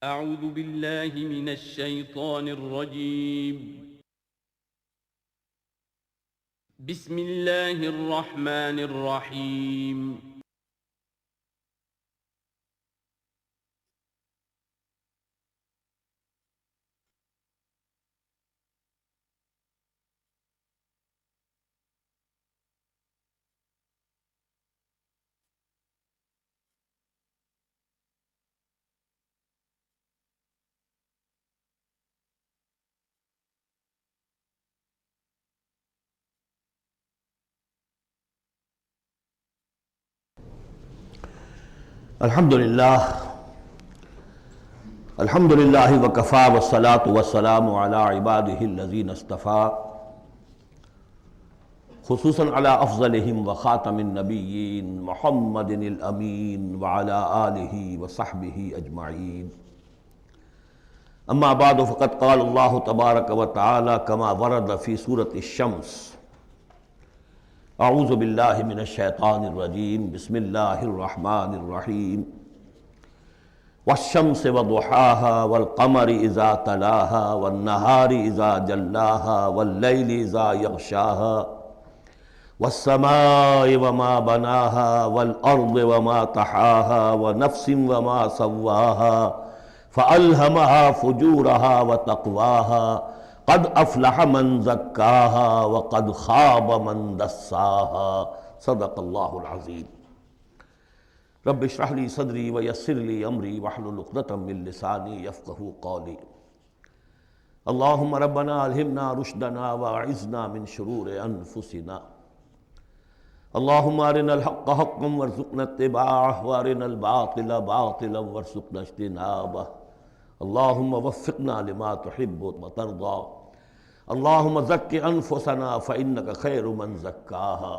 اعوذ باللہ من الشیطان الرجیم بسم اللہ الرحمن الرحیم الحمدللہ وکفی والصلاة والسلام علی عبادہ الذین اصطفیٰ خصوصاً علی افضلہم وخاتم النبیین محمد الامین وعلی آلہ وصحبہ اجمعین اما بعد فقد قال اللہ تبارک وتعالی کما ورد فی سورة الشمس اعوذ باللہ من الشیطان الرجیم بسم اللہ الرحمن الرحیم والشمس وضحاها والقمر اذا تلاها والنهار اذا جلاها واللیل اذا یغشاها والسماء وما بناها والارض وما طحاها ونفس وما سواها فألهمها فجورها وتقواها قد افلح من زکاها وقد خاب من دساها صدق اللہ العظیم رب اشرح لي صدری ویسر لي امری واحلل عقدۃ من لسانی یفقہوا قولی اللہم ربنا الہمنا رشدنا واعذنا من شرور انفسنا اللہم ارنا الحق حقا وارزقنا اتباعہ وارنا الباطل باطلا وارزقنا اجتنابہ اللہم وفقنا لما تحب وترضى اللہم زک انفسنا فإنک خیر من زکاها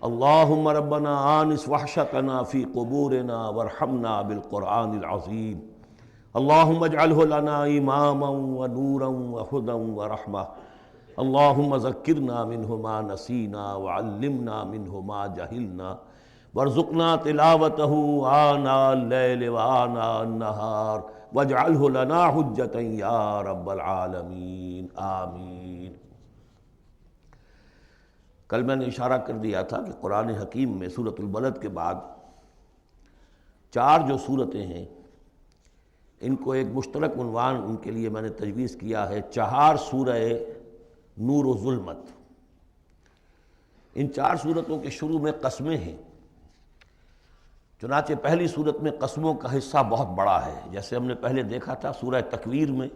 اللہم ربنا آنس وحشتنا فی قبورنا وارحمنا بالقرآن العظیم اللہم اجعلہ لنا اماما ونورا وہدا ورحمہ اللہم ذکرنا منہ ما نسینا وعلمنا منہ ما جہلنا وارزقنا تلاوتہ آناء اللیل وآناء النہار واجعلہ لنا حجتا یا رب العالمین آمین۔ کل میں نے اشارہ کر دیا تھا کہ قرآن حکیم میں سورۃ البلد کے بعد چار جو صورتیں ہیں ان کو ایک مشترک عنوان ان کے لیے میں نے تجویز کیا ہے چہار سورہ نور و ظلمت۔ ان چار صورتوں کے شروع میں قسمیں ہیں، چنانچہ پہلی صورت میں قسموں کا حصہ بہت بڑا ہے، جیسے ہم نے پہلے دیکھا تھا سورہ تکویر میں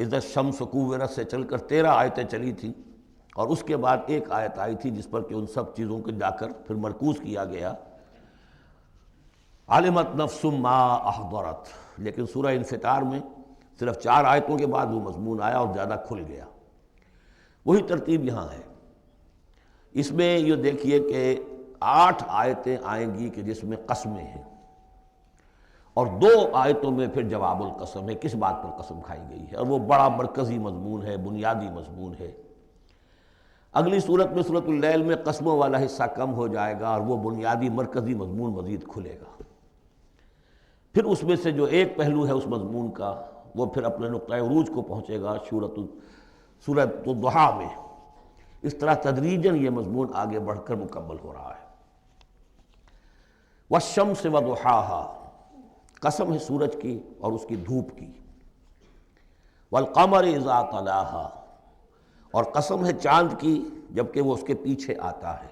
اذا الشمس کورت سے چل کر 13 آیتیں چلی تھیں، اور اس کے بعد ایک آیت آئی تھی جس پر کہ ان سب چیزوں کو جا کر پھر مرکوز کیا گیا علمت نفس ما احضرت، لیکن سورہ انفطار میں صرف 4 آیتوں کے بعد وہ مضمون آیا اور زیادہ کھل گیا۔ وہی ترتیب یہاں ہے۔ اس میں یہ دیکھیے کہ 8 آیتیں آئیں گی کہ جس میں قسمیں ہیں، اور 2 آیتوں میں پھر جواب القسم ہے، کس بات پر قسم کھائی گئی ہے، اور وہ بڑا مرکزی مضمون ہے، بنیادی مضمون ہے۔ اگلی صورت میں سورۃ اللیل میں قسموں والا حصہ کم ہو جائے گا اور وہ بنیادی مرکزی مضمون مزید کھلے گا۔ پھر اس میں سے جو ایک پہلو ہے اس مضمون کا وہ پھر اپنے نقطۂ عروج کو پہنچے گا سورۃ الضحیٰ میں۔ اس طرح تدریجاً یہ مضمون آگے بڑھ کر مکمل ہو رہا ہے۔ والشمس وضحاها، قسم ہے سورج کی اور اس کی دھوپ کی۔ والقمر اذا تلاها، اور قسم ہے چاند کی جبکہ وہ اس کے پیچھے آتا ہے۔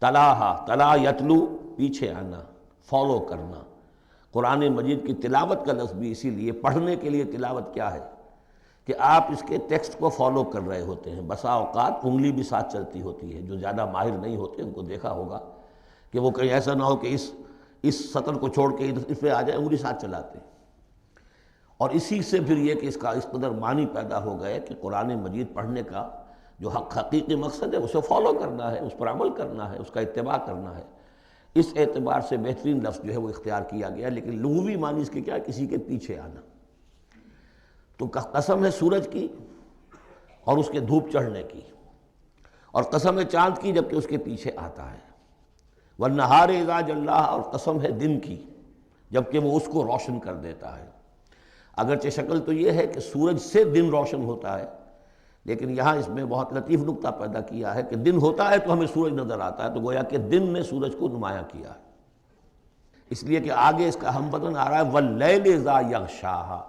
تلاہا، تلا یتلو، پیچھے آنا، فالو کرنا۔ قرآن مجید کی تلاوت کا لفظ بھی اسی لیے، پڑھنے کے لیے تلاوت کیا ہے کہ آپ اس کے ٹیکسٹ کو فالو کر رہے ہوتے ہیں۔ بسا اوقات انگلی بھی ساتھ چلتی ہوتی ہے، جو زیادہ ماہر نہیں ہوتے ان کو دیکھا ہوگا کہ وہ کہیں ایسا نہ ہو کہ اس سطر کو چھوڑ کے اس پہ آ جائے، انگلی ساتھ چلاتے ہیں۔ اور اسی سے پھر یہ کہ اس کا اس قدر معنی پیدا ہو گئے کہ قرآن مجید پڑھنے کا جو حقیقی مقصد ہے اسے فالو کرنا ہے، اس پر عمل کرنا ہے، اس کا اتباع کرنا ہے۔ اس اعتبار سے بہترین لفظ جو ہے وہ اختیار کیا گیا، لیکن لغوی معنی اس کے کیا ہے؟ کسی کے پیچھے آنا۔ تو قسم ہے سورج کی اور اس کے دھوپ چڑھنے کی، اور قسم ہے چاند کی جبکہ اس کے پیچھے آتا ہے۔ والنہار اذا جلاھا، اور قسم ہے دن کی جبکہ وہ اس کو روشن کر دیتا ہے۔ اگرچہ شکل تو یہ ہے کہ سورج سے دن روشن ہوتا ہے، لیکن یہاں اس میں بہت لطیف نکتہ پیدا کیا ہے کہ دن ہوتا ہے تو ہمیں سورج نظر آتا ہے، تو گویا کہ دن نے سورج کو نمایاں کیا ہے، اس لیے کہ آگے اس کا ہم بدن آ رہا ہے وَاللَّيْلِ إِذَا يَغْشَاهَا،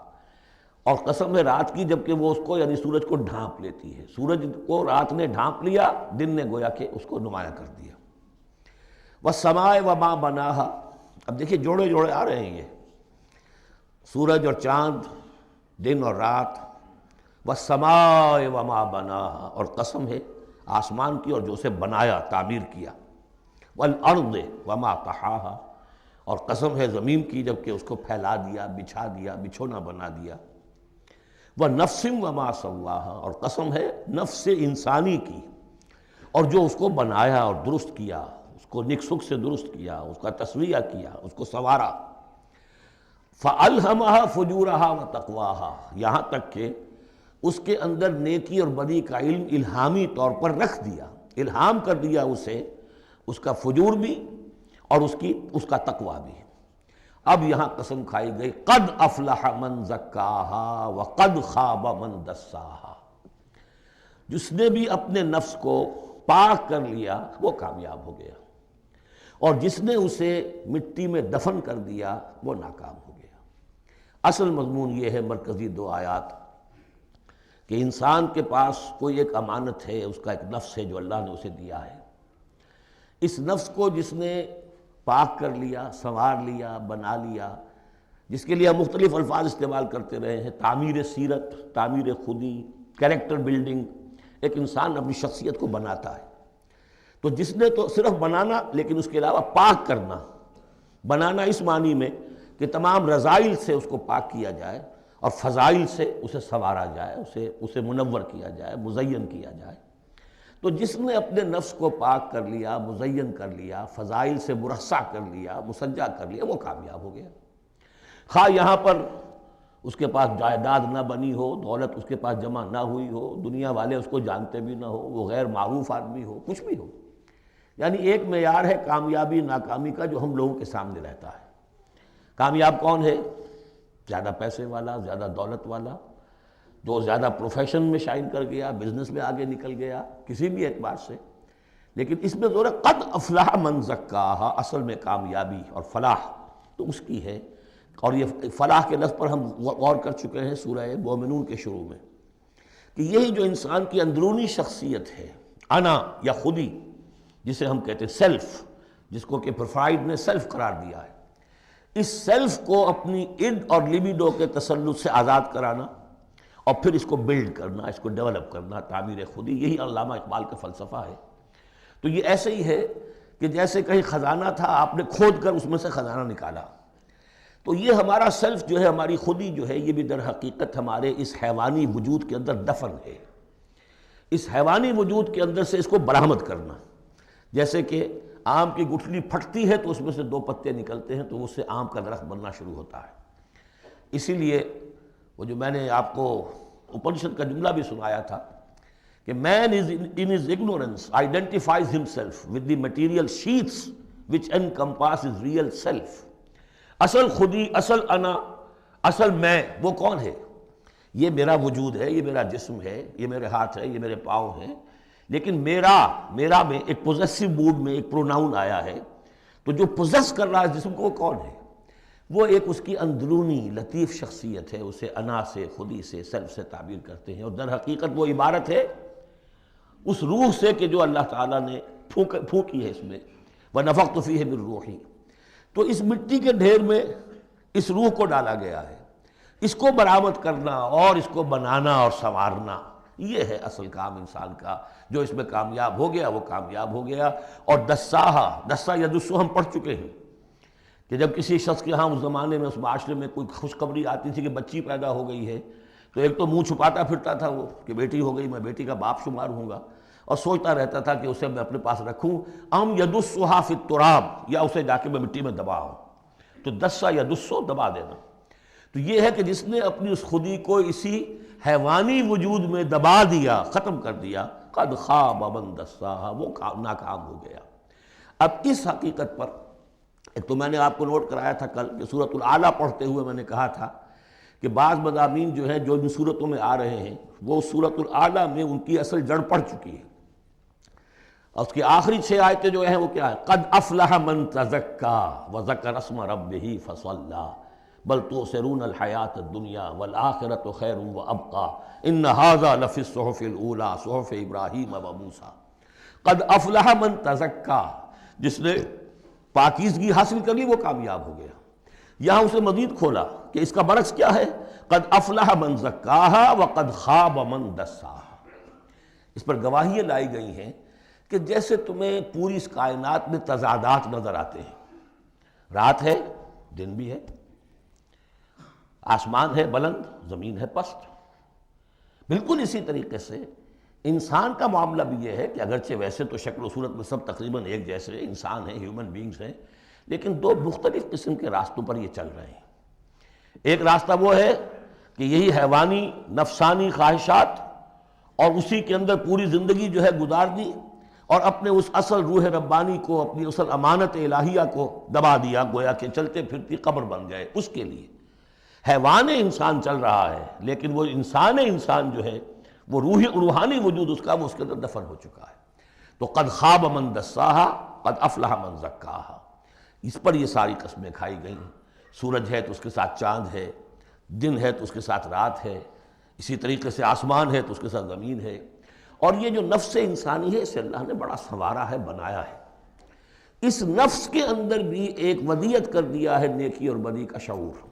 اور قسم ہے رات کی جب کہ وہ اس کو یعنی سورج کو ڈھانپ لیتی ہے۔ سورج کو رات نے ڈھانپ لیا، دن نے گویا کہ اس کو نمایاں کر دیا۔ وَالسَّمَاءِ وَمَا بَنَاهَا، اب دیکھیے جوڑے جوڑے آ رہے ہیں یہ سورج اور چاند، دن اور رات۔ وَالسَّمَاءِ وَمَا بَنَاهَا، اور قسم ہے آسمان کی اور جو اسے بنایا، تعمیر کیا۔ وَالْأَرْضِ وَمَا طَحَاهَا، اور قسم ہے زمین کی جب کہ اس کو پھیلا دیا، بچھا دیا، بچھونا بنا دیا۔ وَنَفْسٍ وَمَا سَوَّاهَا، اور قسم ہے نفس انسانی کی اور جو اس کو بنایا اور درست کیا، اس کو نک سک سے درست کیا، اس کا تسویہ کیا، اس کو سنوارا۔ فَأَلْهَمَهَا فُجُورَهَا وَتَقْوَاهَا، یہاں تک کہ اس کے اندر نیکی اور بدی کا علم الہامی طور پر رکھ دیا، الہام کر دیا اسے، اس کا فجور بھی اور اس کا تقوی بھی۔ اب یہاں قسم کھائی گئی قد افلح من زکاہا وقد خاب من دساہا، جس نے بھی اپنے نفس کو پاک کر لیا وہ کامیاب ہو گیا، اور جس نے اسے مٹی میں دفن کر دیا وہ ناکام ہو گیا۔ اصل مضمون یہ ہے مرکزی دو آیات کہ انسان کے پاس کوئی ایک امانت ہے، اس کا ایک نفس ہے جو اللہ نے اسے دیا ہے۔ اس نفس کو جس نے پاک کر لیا، سنوار لیا، بنا لیا، جس کے لیے ہم مختلف الفاظ استعمال کرتے رہے ہیں، تعمیر سیرت، تعمیر خودی، کریکٹر بلڈنگ، ایک انسان اپنی شخصیت کو بناتا ہے۔ تو جس نے تو صرف بنانا، لیکن اس کے علاوہ پاک کرنا، بنانا اس معنی میں کہ تمام رذائل سے اس کو پاک کیا جائے اور فضائل سے اسے سنوارا جائے، اسے منور کیا جائے، مزین کیا جائے۔ تو جس نے اپنے نفس کو پاک کر لیا، مزین کر لیا، فضائل سے مرصع کر لیا، مسجع کر لیا، وہ کامیاب ہو گیا۔ خواہ یہاں پر اس کے پاس جائیداد نہ بنی ہو، دولت اس کے پاس جمع نہ ہوئی ہو، دنیا والے اس کو جانتے بھی نہ ہو، وہ غیر معروف آدمی ہو، کچھ بھی ہو، یعنی ایک معیار ہے کامیابی ناکامی کا جو ہم لوگوں کے سامنے رہتا ہے۔ کامیاب کون ہے؟ زیادہ پیسے والا، زیادہ دولت والا، جو زیادہ پروفیشن میں شائن کر گیا، بزنس میں آگے نکل گیا، کسی بھی اعتبار سے۔ لیکن اس میں زور ہے قد افلح من زکاہا، اصل میں کامیابی اور فلاح تو اس کی ہے۔ اور یہ فلاح کے لفظ پر ہم غور کر چکے ہیں سورہ مومنون کے شروع میں، کہ یہی جو انسان کی اندرونی شخصیت ہے، انا یا خودی، جسے ہم کہتے ہیں سیلف، جس کو کہ فروئڈ نے سیلف قرار دیا ہے، اس سیلف کو اپنی اڈ اور لیبیڈو کے تسلط سے آزاد کرانا اور پھر اس کو بلڈ کرنا، اس کو ڈیولپ کرنا، تعمیر خودی، یہی علامہ اقبال کا فلسفہ ہے۔ تو یہ ایسے ہی ہے کہ جیسے کہیں خزانہ تھا، آپ نے کھود کر اس میں سے خزانہ نکالا، تو یہ ہمارا سیلف جو ہے، ہماری خودی جو ہے، یہ بھی در حقیقت ہمارے اس حیوانی وجود کے اندر دفن ہے۔ اس حیوانی وجود کے اندر سے اس کو برآمد کرنا، جیسے کہ آم کی گٹھلی پھٹتی ہے تو اس میں سے دو پتے نکلتے ہیں تو اس سے آم کا درخت بننا شروع ہوتا ہے۔ اسی لیے وہ جو میں نے آپ کو اپنشد کا جملہ بھی سنایا تھا کہ man is in his ignorance identifies himself with the material sheaths which encompass his real self۔ اصل خودی، اصل انا، اصل میں وہ کون ہے؟ یہ میرا وجود ہے، یہ میرا جسم ہے، یہ میرے ہاتھ ہے، یہ میرے پاؤں ہیں، لیکن میرا میں ایک پوزیسو موڈ میں ایک پروناؤن آیا ہے، تو جو پوزیس کر رہا ہے جسم کو وہ کون ہے؟ وہ ایک اس کی اندرونی لطیف شخصیت ہے، اسے انا سے، خودی سے، سیلف سے تعبیر کرتے ہیں، اور در حقیقت وہ عبارت ہے اس روح سے کہ جو اللہ تعالیٰ نے پھونکی ہے اس میں، وَنَفَخْتُ فِيهِ مِن رُوحِي۔ تو اس مٹی کے ڈھیر میں اس روح کو ڈالا گیا ہے، اس کو برآمد کرنا اور اس کو بنانا اور سنوارنا، یہ ہے اصل کام انسان کا۔ جو اس میں کامیاب ہو گیا وہ کامیاب ہو گیا۔ اور دسا یدسو ہم پڑھ چکے ہیں کہ جب کسی شخص کے ہاں اس زمانے میں، اس معاشرے میں کوئی خوشخبری آتی تھی کہ بچی پیدا ہو گئی ہے، تو ایک تو منہ چھپاتا پھرتا تھا وہ کہ بیٹی ہو گئی، میں بیٹی کا باپ شمار ہوں گا، اور سوچتا رہتا تھا کہ اسے میں اپنے پاس رکھوں، ام یدسھا فی التراب، یا اسے جا کے میں مٹی میں دباؤں۔ تو دسا یدسو دبا دینا، تو یہ ہے کہ جس نے اپنی اس خودی کو اسی حیوانی وجود میں دبا دیا، ختم کر دیا، قد خاب من دساہا، وہ ناکام ہو گیا۔ اب اس حقیقت پر ایک تو میں نے آپ کو نوٹ کرایا تھا کل کہ سورۃ الاعلیٰ پڑھتے ہوئے میں نے کہا تھا کہ بعض مضامین جو ہیں جو ان صورتوں میں آ رہے ہیں وہ سورۃ الاعلیٰ میں ان کی اصل جڑ پڑ چکی ہے، اور اس کی آخری 6 آیتیں جو ہیں وہ کیا ہے؟ قد افلح من تزکا وذکر اسم ربہ فصلی بل تؤثرون الحیاۃ الدنیا والآخرۃ خیر وابقی ان ھذا لفی الصحف الاولی صحف ابراہیم وموسیٰ۔ قد افلح من تزکا، جس نے پاکیزگی حاصل کر لی وہ کامیاب ہو گیا۔ یہاں اسے مزید کھولا کہ اس کا برعکس کیا ہے؟ قد افلح من زکاہا وقد خاب من دساہا۔ اس پر گواہیاں لائی گئی ہیں کہ جیسے تمہیں پوری اس کائنات میں تضادات نظر آتے ہیں، رات ہے دن بھی ہے، آسمان ہے بلند زمین ہے پست، بالکل اسی طریقے سے انسان کا معاملہ بھی یہ ہے کہ اگرچہ ویسے تو شکل و صورت میں سب تقریباً ایک جیسے انسان ہیں، ہیومن بینگز ہیں، لیکن 2 مختلف قسم کے راستوں پر یہ چل رہے ہیں۔ ایک راستہ وہ ہے کہ یہی حیوانی نفسانی خواہشات اور اسی کے اندر پوری زندگی جو ہے گزار دی، اور اپنے اس اصل روح ربانی کو، اپنی اصل امانت الہیہ کو دبا دیا، گویا کہ چلتے پھرتی قبر بن گئے۔ اس کے لیے حیوان انسان چل رہا ہے، لیکن وہ انسان جو ہے وہ روحانی وجود اس کا وہ اس کے اندر دفن ہو چکا ہے۔ تو قد خاب من دساہا قد افلح من زکاہا، اس پر یہ ساری قسمیں کھائی گئیں۔ سورج ہے تو اس کے ساتھ چاند ہے، دن ہے تو اس کے ساتھ رات ہے، اسی طریقے سے آسمان ہے تو اس کے ساتھ زمین ہے، اور یہ جو نفس انسانی ہے اسے اللہ نے بڑا سنوارا ہے، بنایا ہے۔ اس نفس کے اندر بھی ایک ودیت کر دیا ہے نیکی اور بدی کا شعور۔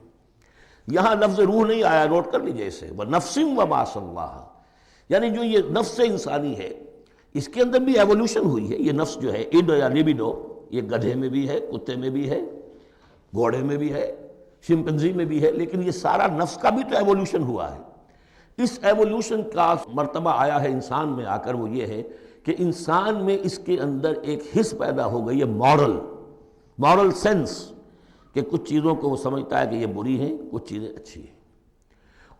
یہاں لفظ روح نہیں آیا، نوٹ کر لیجئے اسے، وَنَفْسٍ وَمَا سَوَّاهَا، یعنی جو یہ نفس انسانی ہے اس کے اندر بھی ایولیوشن ہوئی ہے۔ یہ نفس جو ہے ایڈو یا لیبیڈو، یہ گدھے میں بھی ہے، کتے میں بھی ہے، گھوڑے میں بھی ہے، شمپنزی میں بھی ہے، لیکن یہ سارا نفس کا بھی تو ایولیوشن ہوا ہے۔ اس ایولیوشن کا مرتبہ آیا ہے انسان میں آ کر، وہ یہ ہے کہ انسان میں اس کے اندر ایک حس پیدا ہو گئی ہے، مورل سینس، کہ کچھ چیزوں کو وہ سمجھتا ہے کہ یہ بری ہیں، کچھ چیزیں اچھی ہیں۔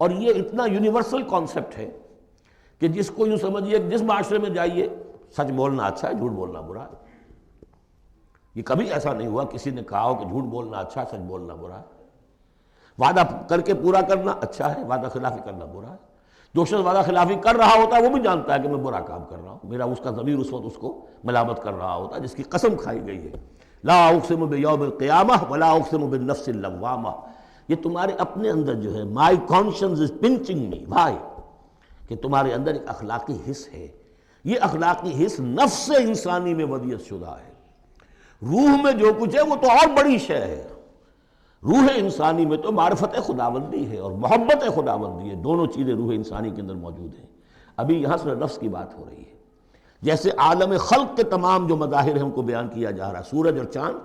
اور یہ اتنا یونیورسل کانسیپٹ ہے کہ جس کو یوں سمجھیے کہ جس معاشرے میں جائیے سچ بولنا اچھا ہے، جھوٹ بولنا برا ہے۔ یہ کبھی ایسا نہیں ہوا کسی نے کہا ہو کہ جھوٹ بولنا اچھا ہے، سچ بولنا برا ہے۔ وعدہ کر کے پورا کرنا اچھا ہے، وعدہ خلافی کرنا برا ہے۔ جو شخص وعدہ خلافی کر رہا ہوتا ہے وہ بھی جانتا ہے کہ میں برا کام کر رہا ہوں، میرا اس کا ضمیر اس وقت اس کو ملامت کر رہا ہوتا ہے، جس کی قسم کھائی گئی ہے۔ لا اقسم بیوم القیامہ ولا اقسم بالنفس اللوامہ، یہ تمہارے اپنے اندر جو ہے مائی کانشنس از پنچنگ می، بھائی، کہ تمہارے اندر ایک اخلاقی حس ہے۔ یہ اخلاقی حس نفس انسانی میں ودیت شدہ ہے۔ روح میں جو کچھ ہے وہ تو اور بڑی شے ہے۔ روح انسانی میں تو معرفت خداوندی ہے اور محبت خداوندی ہے، دونوں چیزیں روح انسانی کے اندر موجود ہیں۔ ابھی یہاں سے نفس کی بات ہو رہی ہے۔ جیسے عالم خلق کے تمام جو مظاہر ہیں ان کو بیان کیا جا رہا ہے، سورج اور چاند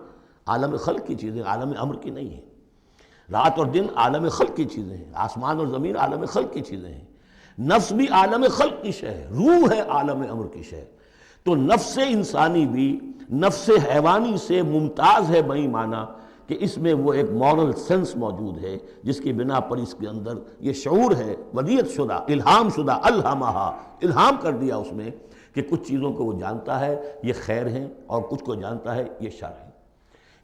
عالم خلق کی چیزیں، عالم امر کی نہیں ہیں۔ رات اور دن عالم خلق کی چیزیں ہیں، آسمان اور زمین عالم خلق کی چیزیں ہیں۔ نفس بھی عالم خلق کی شے ہے، روح ہے عالم امر کی شے۔ تو نفس انسانی بھی نفس حیوانی سے ممتاز ہے بئی معنی کہ اس میں وہ ایک مورل سینس موجود ہے، جس کی بنا پر اس کے اندر یہ شعور ہے ودیت شدہ، الہام شدہ، الہمہا، الہام کر دیا اس میں کہ کچھ چیزوں کو وہ جانتا ہے یہ خیر ہیں اور کچھ کو جانتا ہے یہ شر ہے۔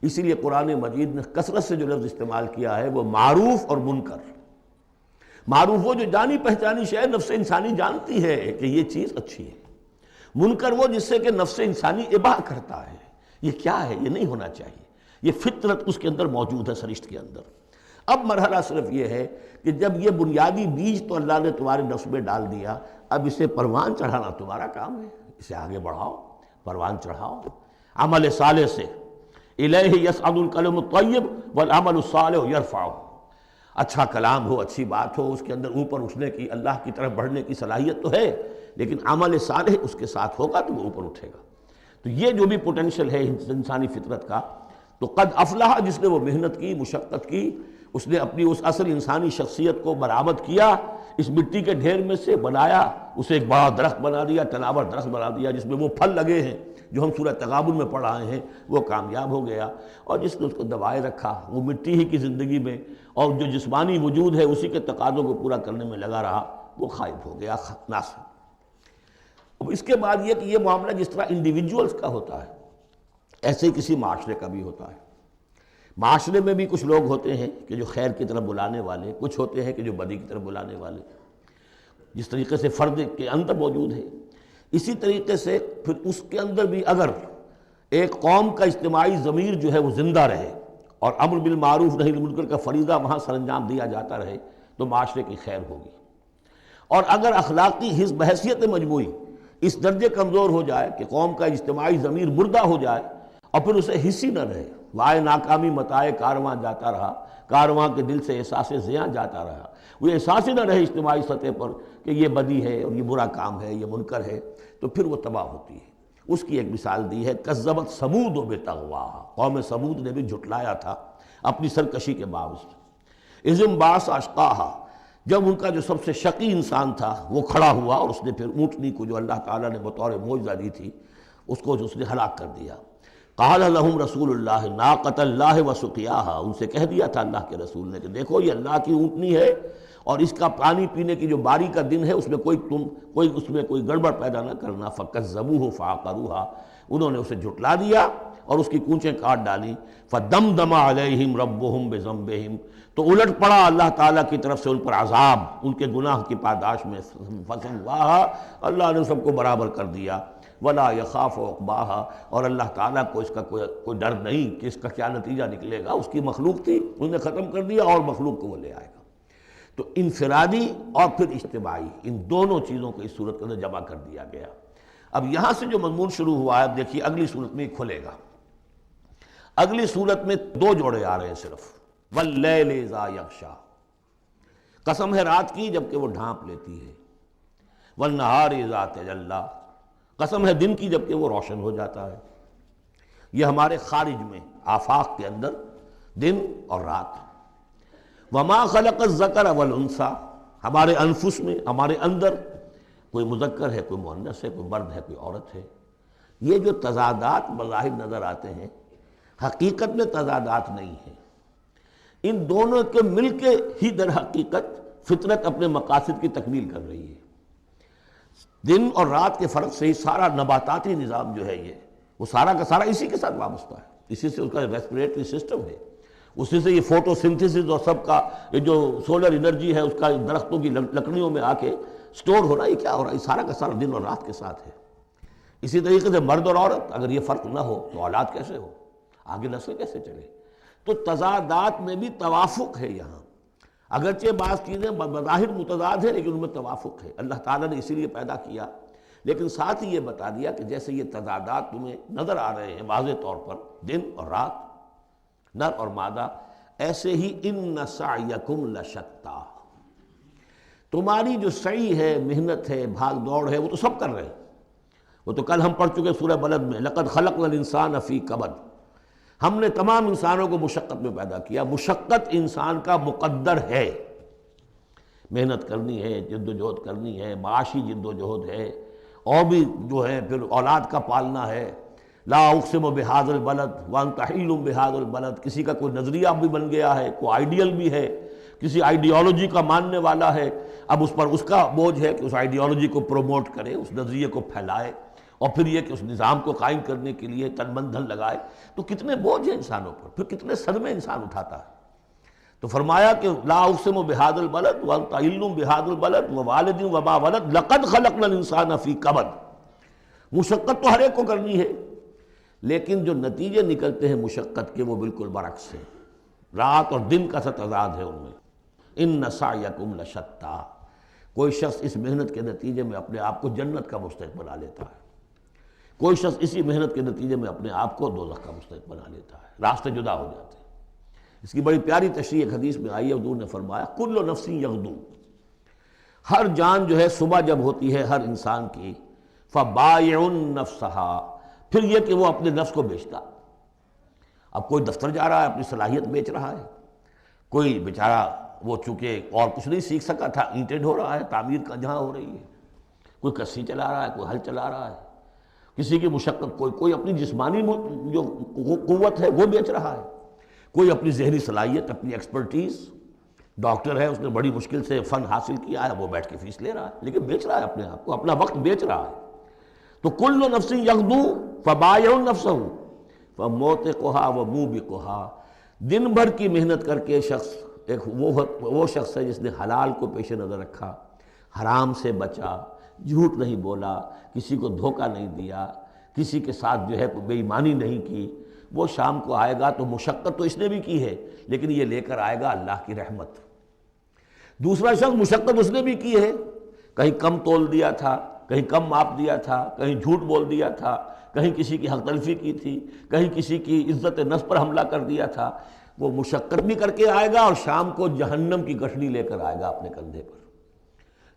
اسی لیے قرآن مجید نے کثرت سے جو لفظ استعمال کیا ہے وہ معروف اور منکر۔ معروف وہ جو جانی پہچانی شے نفس انسانی جانتی ہے کہ یہ چیز اچھی ہے، منکر وہ جس سے کہ نفس انسانی اباح کرتا ہے یہ کیا ہے، یہ نہیں ہونا چاہیے، یہ فطرت اس کے اندر موجود ہے سرشت کے اندر۔ اب مرحلہ صرف یہ ہے کہ جب یہ بنیادی بیج تو اللہ نے تمہارے نفس میں ڈال دیا، اب اسے پروان چڑھانا تمہارا کام ہے، اسے آگے بڑھاؤ، پروان چڑھاؤ عمل صالح سے۔ الیہ یصعد الکلم الطیب والعمل الصالح یرفعہ، اچھا کلام ہو، اچھی بات ہو، اس کے اندر اوپر اٹھنے کی، اللہ کی طرف بڑھنے کی صلاحیت تو ہے، لیکن عمل صالح اس کے ساتھ ہوگا تو وہ اوپر اٹھے گا۔ تو یہ جو بھی پوٹینشل ہے انسانی فطرت کا، تو قد افلح جس نے وہ محنت کی، مشقت کی، اس نے اپنی اس اصل انسانی شخصیت کو برآمد کیا، اس مٹی کے ڈھیر میں سے بنایا، اسے ایک بڑا درخت بنا دیا، تناور درخت بنا دیا جس میں وہ پھل لگے ہیں جو ہم سورہ تغابن میں پڑھ رہے ہیں، وہ کامیاب ہو گیا۔ اور جس نے اس کو دبائے رکھا وہ مٹی ہی کی زندگی میں، اور جو جسمانی وجود ہے اسی کے تقاضوں کو پورا کرنے میں لگا رہا، وہ غائب ہو گیا، ناصر۔ اب اس کے بعد یہ کہ یہ معاملہ جس طرح انڈیویجولز کا ہوتا ہے ایسے ہی کسی معاشرے کا بھی ہوتا ہے۔ معاشرے میں بھی کچھ لوگ ہوتے ہیں کہ جو خیر کی طرف بلانے والے، کچھ ہوتے ہیں کہ جو بدی کی طرف بلانے والے، جس طریقے سے فرد کے اندر موجود ہے، اسی طریقے سے پھر اس کے اندر بھی اگر ایک قوم کا اجتماعی ضمیر جو ہے وہ زندہ رہے اور امر بالمعروف نہی عن المنکر کا فریضہ وہاں سر انجام دیا جاتا رہے تو معاشرے کی خیر ہوگی۔ اور اگر اخلاقی حزب بحیثیت مجموعی اس درجے کمزور ہو جائے کہ قوم کا اجتماعی ضمیر مردہ ہو جائے اور پھر اسے حص ہی نہ رہے، وائے ناکامی متائے کارواں جاتا رہا، کارواں کے دل سے احساس زیاں جاتا رہا، وہ احساس ہی نہ رہے اجتماعی سطح پر کہ یہ بدی ہے اور یہ برا کام ہے، یہ منکر ہے، تو پھر وہ تباہ ہوتی ہے۔ اس کی ایک مثال دی ہے، کذبت ثمود بطغواہا، قوم ثمود نے بھی جھٹلایا تھا اپنی سرکشی کے باوجود۔ اذ انبعث اشقاہا، جب ان کا جو سب سے شقی انسان تھا وہ کھڑا ہوا اور اس نے پھر اونٹنی کو جو اللہ تعالیٰ نے بطور معجزہ دی تھی اس کو اس نے ہلاک کر دیا۔ قال لهم رسول اللہ ناقۃ اللہ وسقیاہا، ان سے کہہ دیا تھا اللہ کے رسول نے کہ دیکھو یہ اللہ کی اونٹنی ہے اور اس کا پانی پینے کی جو باری کا دن ہے اس میں کوئی گڑبڑ پیدا نہ کرنا۔ فکذبوہ فعقروہا، انہوں نے اسے جھٹلا دیا اور اس کی کونچیں کاٹ ڈالی۔ فدمدم علیہم ربہم بذنبہم، تو الٹ پڑا اللہ تعالیٰ کی طرف سے ان پر عذاب ان کے گناہ کی پاداش میں، فسواہا، اللہ نے سب کو برابر کر دیا۔ ولا یخاف عقباہا، اور اللہ تعالیٰ کو اس کا کوئی ڈر نہیں کہ اس کا کیا نتیجہ نکلے گا، اس کی مخلوق تھی انہوں نے ختم کر دیا اور مخلوق کو وہ لے آئے گا۔ تو انفرادی اور پھر اجتماعی، ان دونوں چیزوں کو اس صورت کے اندر جمع کر دیا گیا۔ اب یہاں سے جو مضمون شروع ہوا ہے، اب دیکھیے اگلی صورت میں کھلے گا۔ اگلی صورت میں دو جوڑے آ رہے ہیں صرف، واللیل اذا یغشا، قسم ہے رات کی جبکہ وہ ڈھانپ لیتی ہے، والنہار اذا تجلی، قسم ہے دن کی جبکہ وہ روشن ہو جاتا ہے۔ یہ ہمارے خارج میں آفاق کے اندر دن اور رات۔ وما خلق الذکر والانثی، ہمارے انفس میں، ہمارے اندر کوئی مذکر ہے، کوئی مؤنث ہے، کوئی مرد ہے، کوئی عورت ہے۔ یہ جو تضادات بظاہر نظر آتے ہیں حقیقت میں تضادات نہیں ہیں، ان دونوں کے مل کے ہی در حقیقت فطرت اپنے مقاصد کی تکمیل کر رہی ہے۔ دن اور رات کے فرق سے ہی سارا نباتاتی نظام جو ہے یہ وہ سارا کا سارا اسی کے ساتھ وابستہ ہے، اسی سے اس کا ریسپریٹری سسٹم ہے، اسی سے یہ فوٹو سنتھسس اور سب کا یہ جو سولر انرجی ہے اس کا درختوں کی لکڑیوں میں آ کے سٹور ہو رہا ہے، یہ کیا ہو رہا ہے، یہ سارا کا سارا دن اور رات کے ساتھ ہے۔ اسی طریقے سے مرد اور عورت، اگر یہ فرق نہ ہو تو اولاد کیسے ہو، آگے نسل کیسے چلے؟ تو تضادات میں بھی توافق ہے یہاں، اگرچہ بعض چیزیں بظاہر متضاد ہیں لیکن ان میں توافق ہے، اللہ تعالیٰ نے اسی لیے پیدا کیا، لیکن ساتھ ہی یہ بتا دیا کہ جیسے یہ تضادات تمہیں نظر آ رہے ہیں واضح طور پر، دن اور رات، نر اور مادہ، ایسے ہی ان سعیکم لشتی، تمہاری جو سعی ہے، محنت ہے، بھاگ دوڑ ہے، وہ تو سب کر رہے ہیں۔ وہ تو کل ہم پڑھ چکے سورہ بلد میں، لقد خلقنا الانسان فی کبد، ہم نے تمام انسانوں کو مشقت میں پیدا کیا۔ مشقت انسان کا مقدر ہے، محنت کرنی ہے، جد و جہد کرنی ہے، معاشی جد و جہد ہے، اور بھی جو ہے پھر اولاد کا پالنا ہے۔ لا اقسم بہذا البلد وانت حل بہذا البلد، کسی کا کوئی نظریہ بھی بن گیا ہے، کوئی آئیڈیل بھی ہے، کسی آئیڈیالوجی کا ماننے والا ہے، اب اس پر اس کا بوجھ ہے کہ اس آئیڈیالوجی کو پروموٹ کرے، اس نظریے کو پھیلائے، اور پھر یہ کہ اس نظام کو قائم کرنے کے لیے تن من دھن لگائے۔ تو کتنے بوجھ ہیں انسانوں پر، پھر کتنے صدمے انسان اٹھاتا ہے۔ تو فرمایا کہ لا اقسم بہذا البلد وانت حل بہذا البلد ووالد وما ولد لقد خلقنا الانسان فی کبد، مشقت تو ہر ایک کو کرنی ہے، لیکن جو نتیجے نکلتے ہیں مشقت کے وہ بالکل برعکس ہیں، رات اور دن کا سا تضاد ہے ان میں۔ ان سعیکم لشتی، کوئی شخص اس محنت کے نتیجے میں اپنے آپ کو جنت کا مستحق بنا لیتا ہے، کوئی شخص اسی محنت کے نتیجے میں اپنے آپ کو دوزخ کا مستحق بنا لیتا ہے، راستے جدا ہو جاتے ہیں۔ اس کی بڑی پیاری تشریح ایک حدیث میں آئی ہے، حضور نے فرمایا کل نفس یغدو، ہر جان جو ہے صبح جب ہوتی ہے ہر انسان کی، فبائع نفسہا، پھر یہ کہ وہ اپنے نفس کو بیچتا۔ اب کوئی دفتر جا رہا ہے اپنی صلاحیت بیچ رہا ہے، کوئی بیچارہ وہ چونکہ اور کچھ نہیں سیکھ سکا تھا، اینٹیں ڈھو رہا ہے، تعمیر کا جہاں ہو رہی ہے، کوئی کسی چلا رہا ہے، کوئی ہل چلا رہا ہے، کسی کی مشقت، کوئی اپنی جسمانی جو قوت ہے وہ بیچ رہا ہے، کوئی اپنی ذہنی صلاحیت، اپنی ایکسپرٹیز، ڈاکٹر ہے اس نے بڑی مشکل سے فن حاصل کیا ہے، وہ بیٹھ کے فیس لے رہا ہے، لیکن بیچ رہا ہے اپنے آپ کو، اپنا وقت بیچ رہا ہے۔ تو کل نفس یغدو فبائع نفسہ فموتقھا وموبقھا، دن بھر کی محنت کر کے شخص ایک وہ شخص ہے جس نے حلال کو پیش نظر رکھا، حرام سے بچا، جھوٹ نہیں بولا، کسی کو دھوکہ نہیں دیا، کسی کے ساتھ جو ہے بے ایمانی نہیں کی، وہ شام کو آئے گا تو مشقت تو اس نے بھی کی ہے لیکن یہ لے کر آئے گا اللہ کی رحمت۔ دوسرا شخص مشقت اس نے بھی کی ہے، کہیں کم تول دیا تھا، کہیں کم ماپ دیا تھا، کہیں جھوٹ بول دیا تھا، کہیں کسی کی حق تلفی کی تھی، کہیں کسی کی عزت نفس پر حملہ کر دیا تھا، وہ مشقت بھی کر کے آئے گا اور شام کو جہنم کی گٹھڑی لے کر آئے گا اپنے کندھے پر۔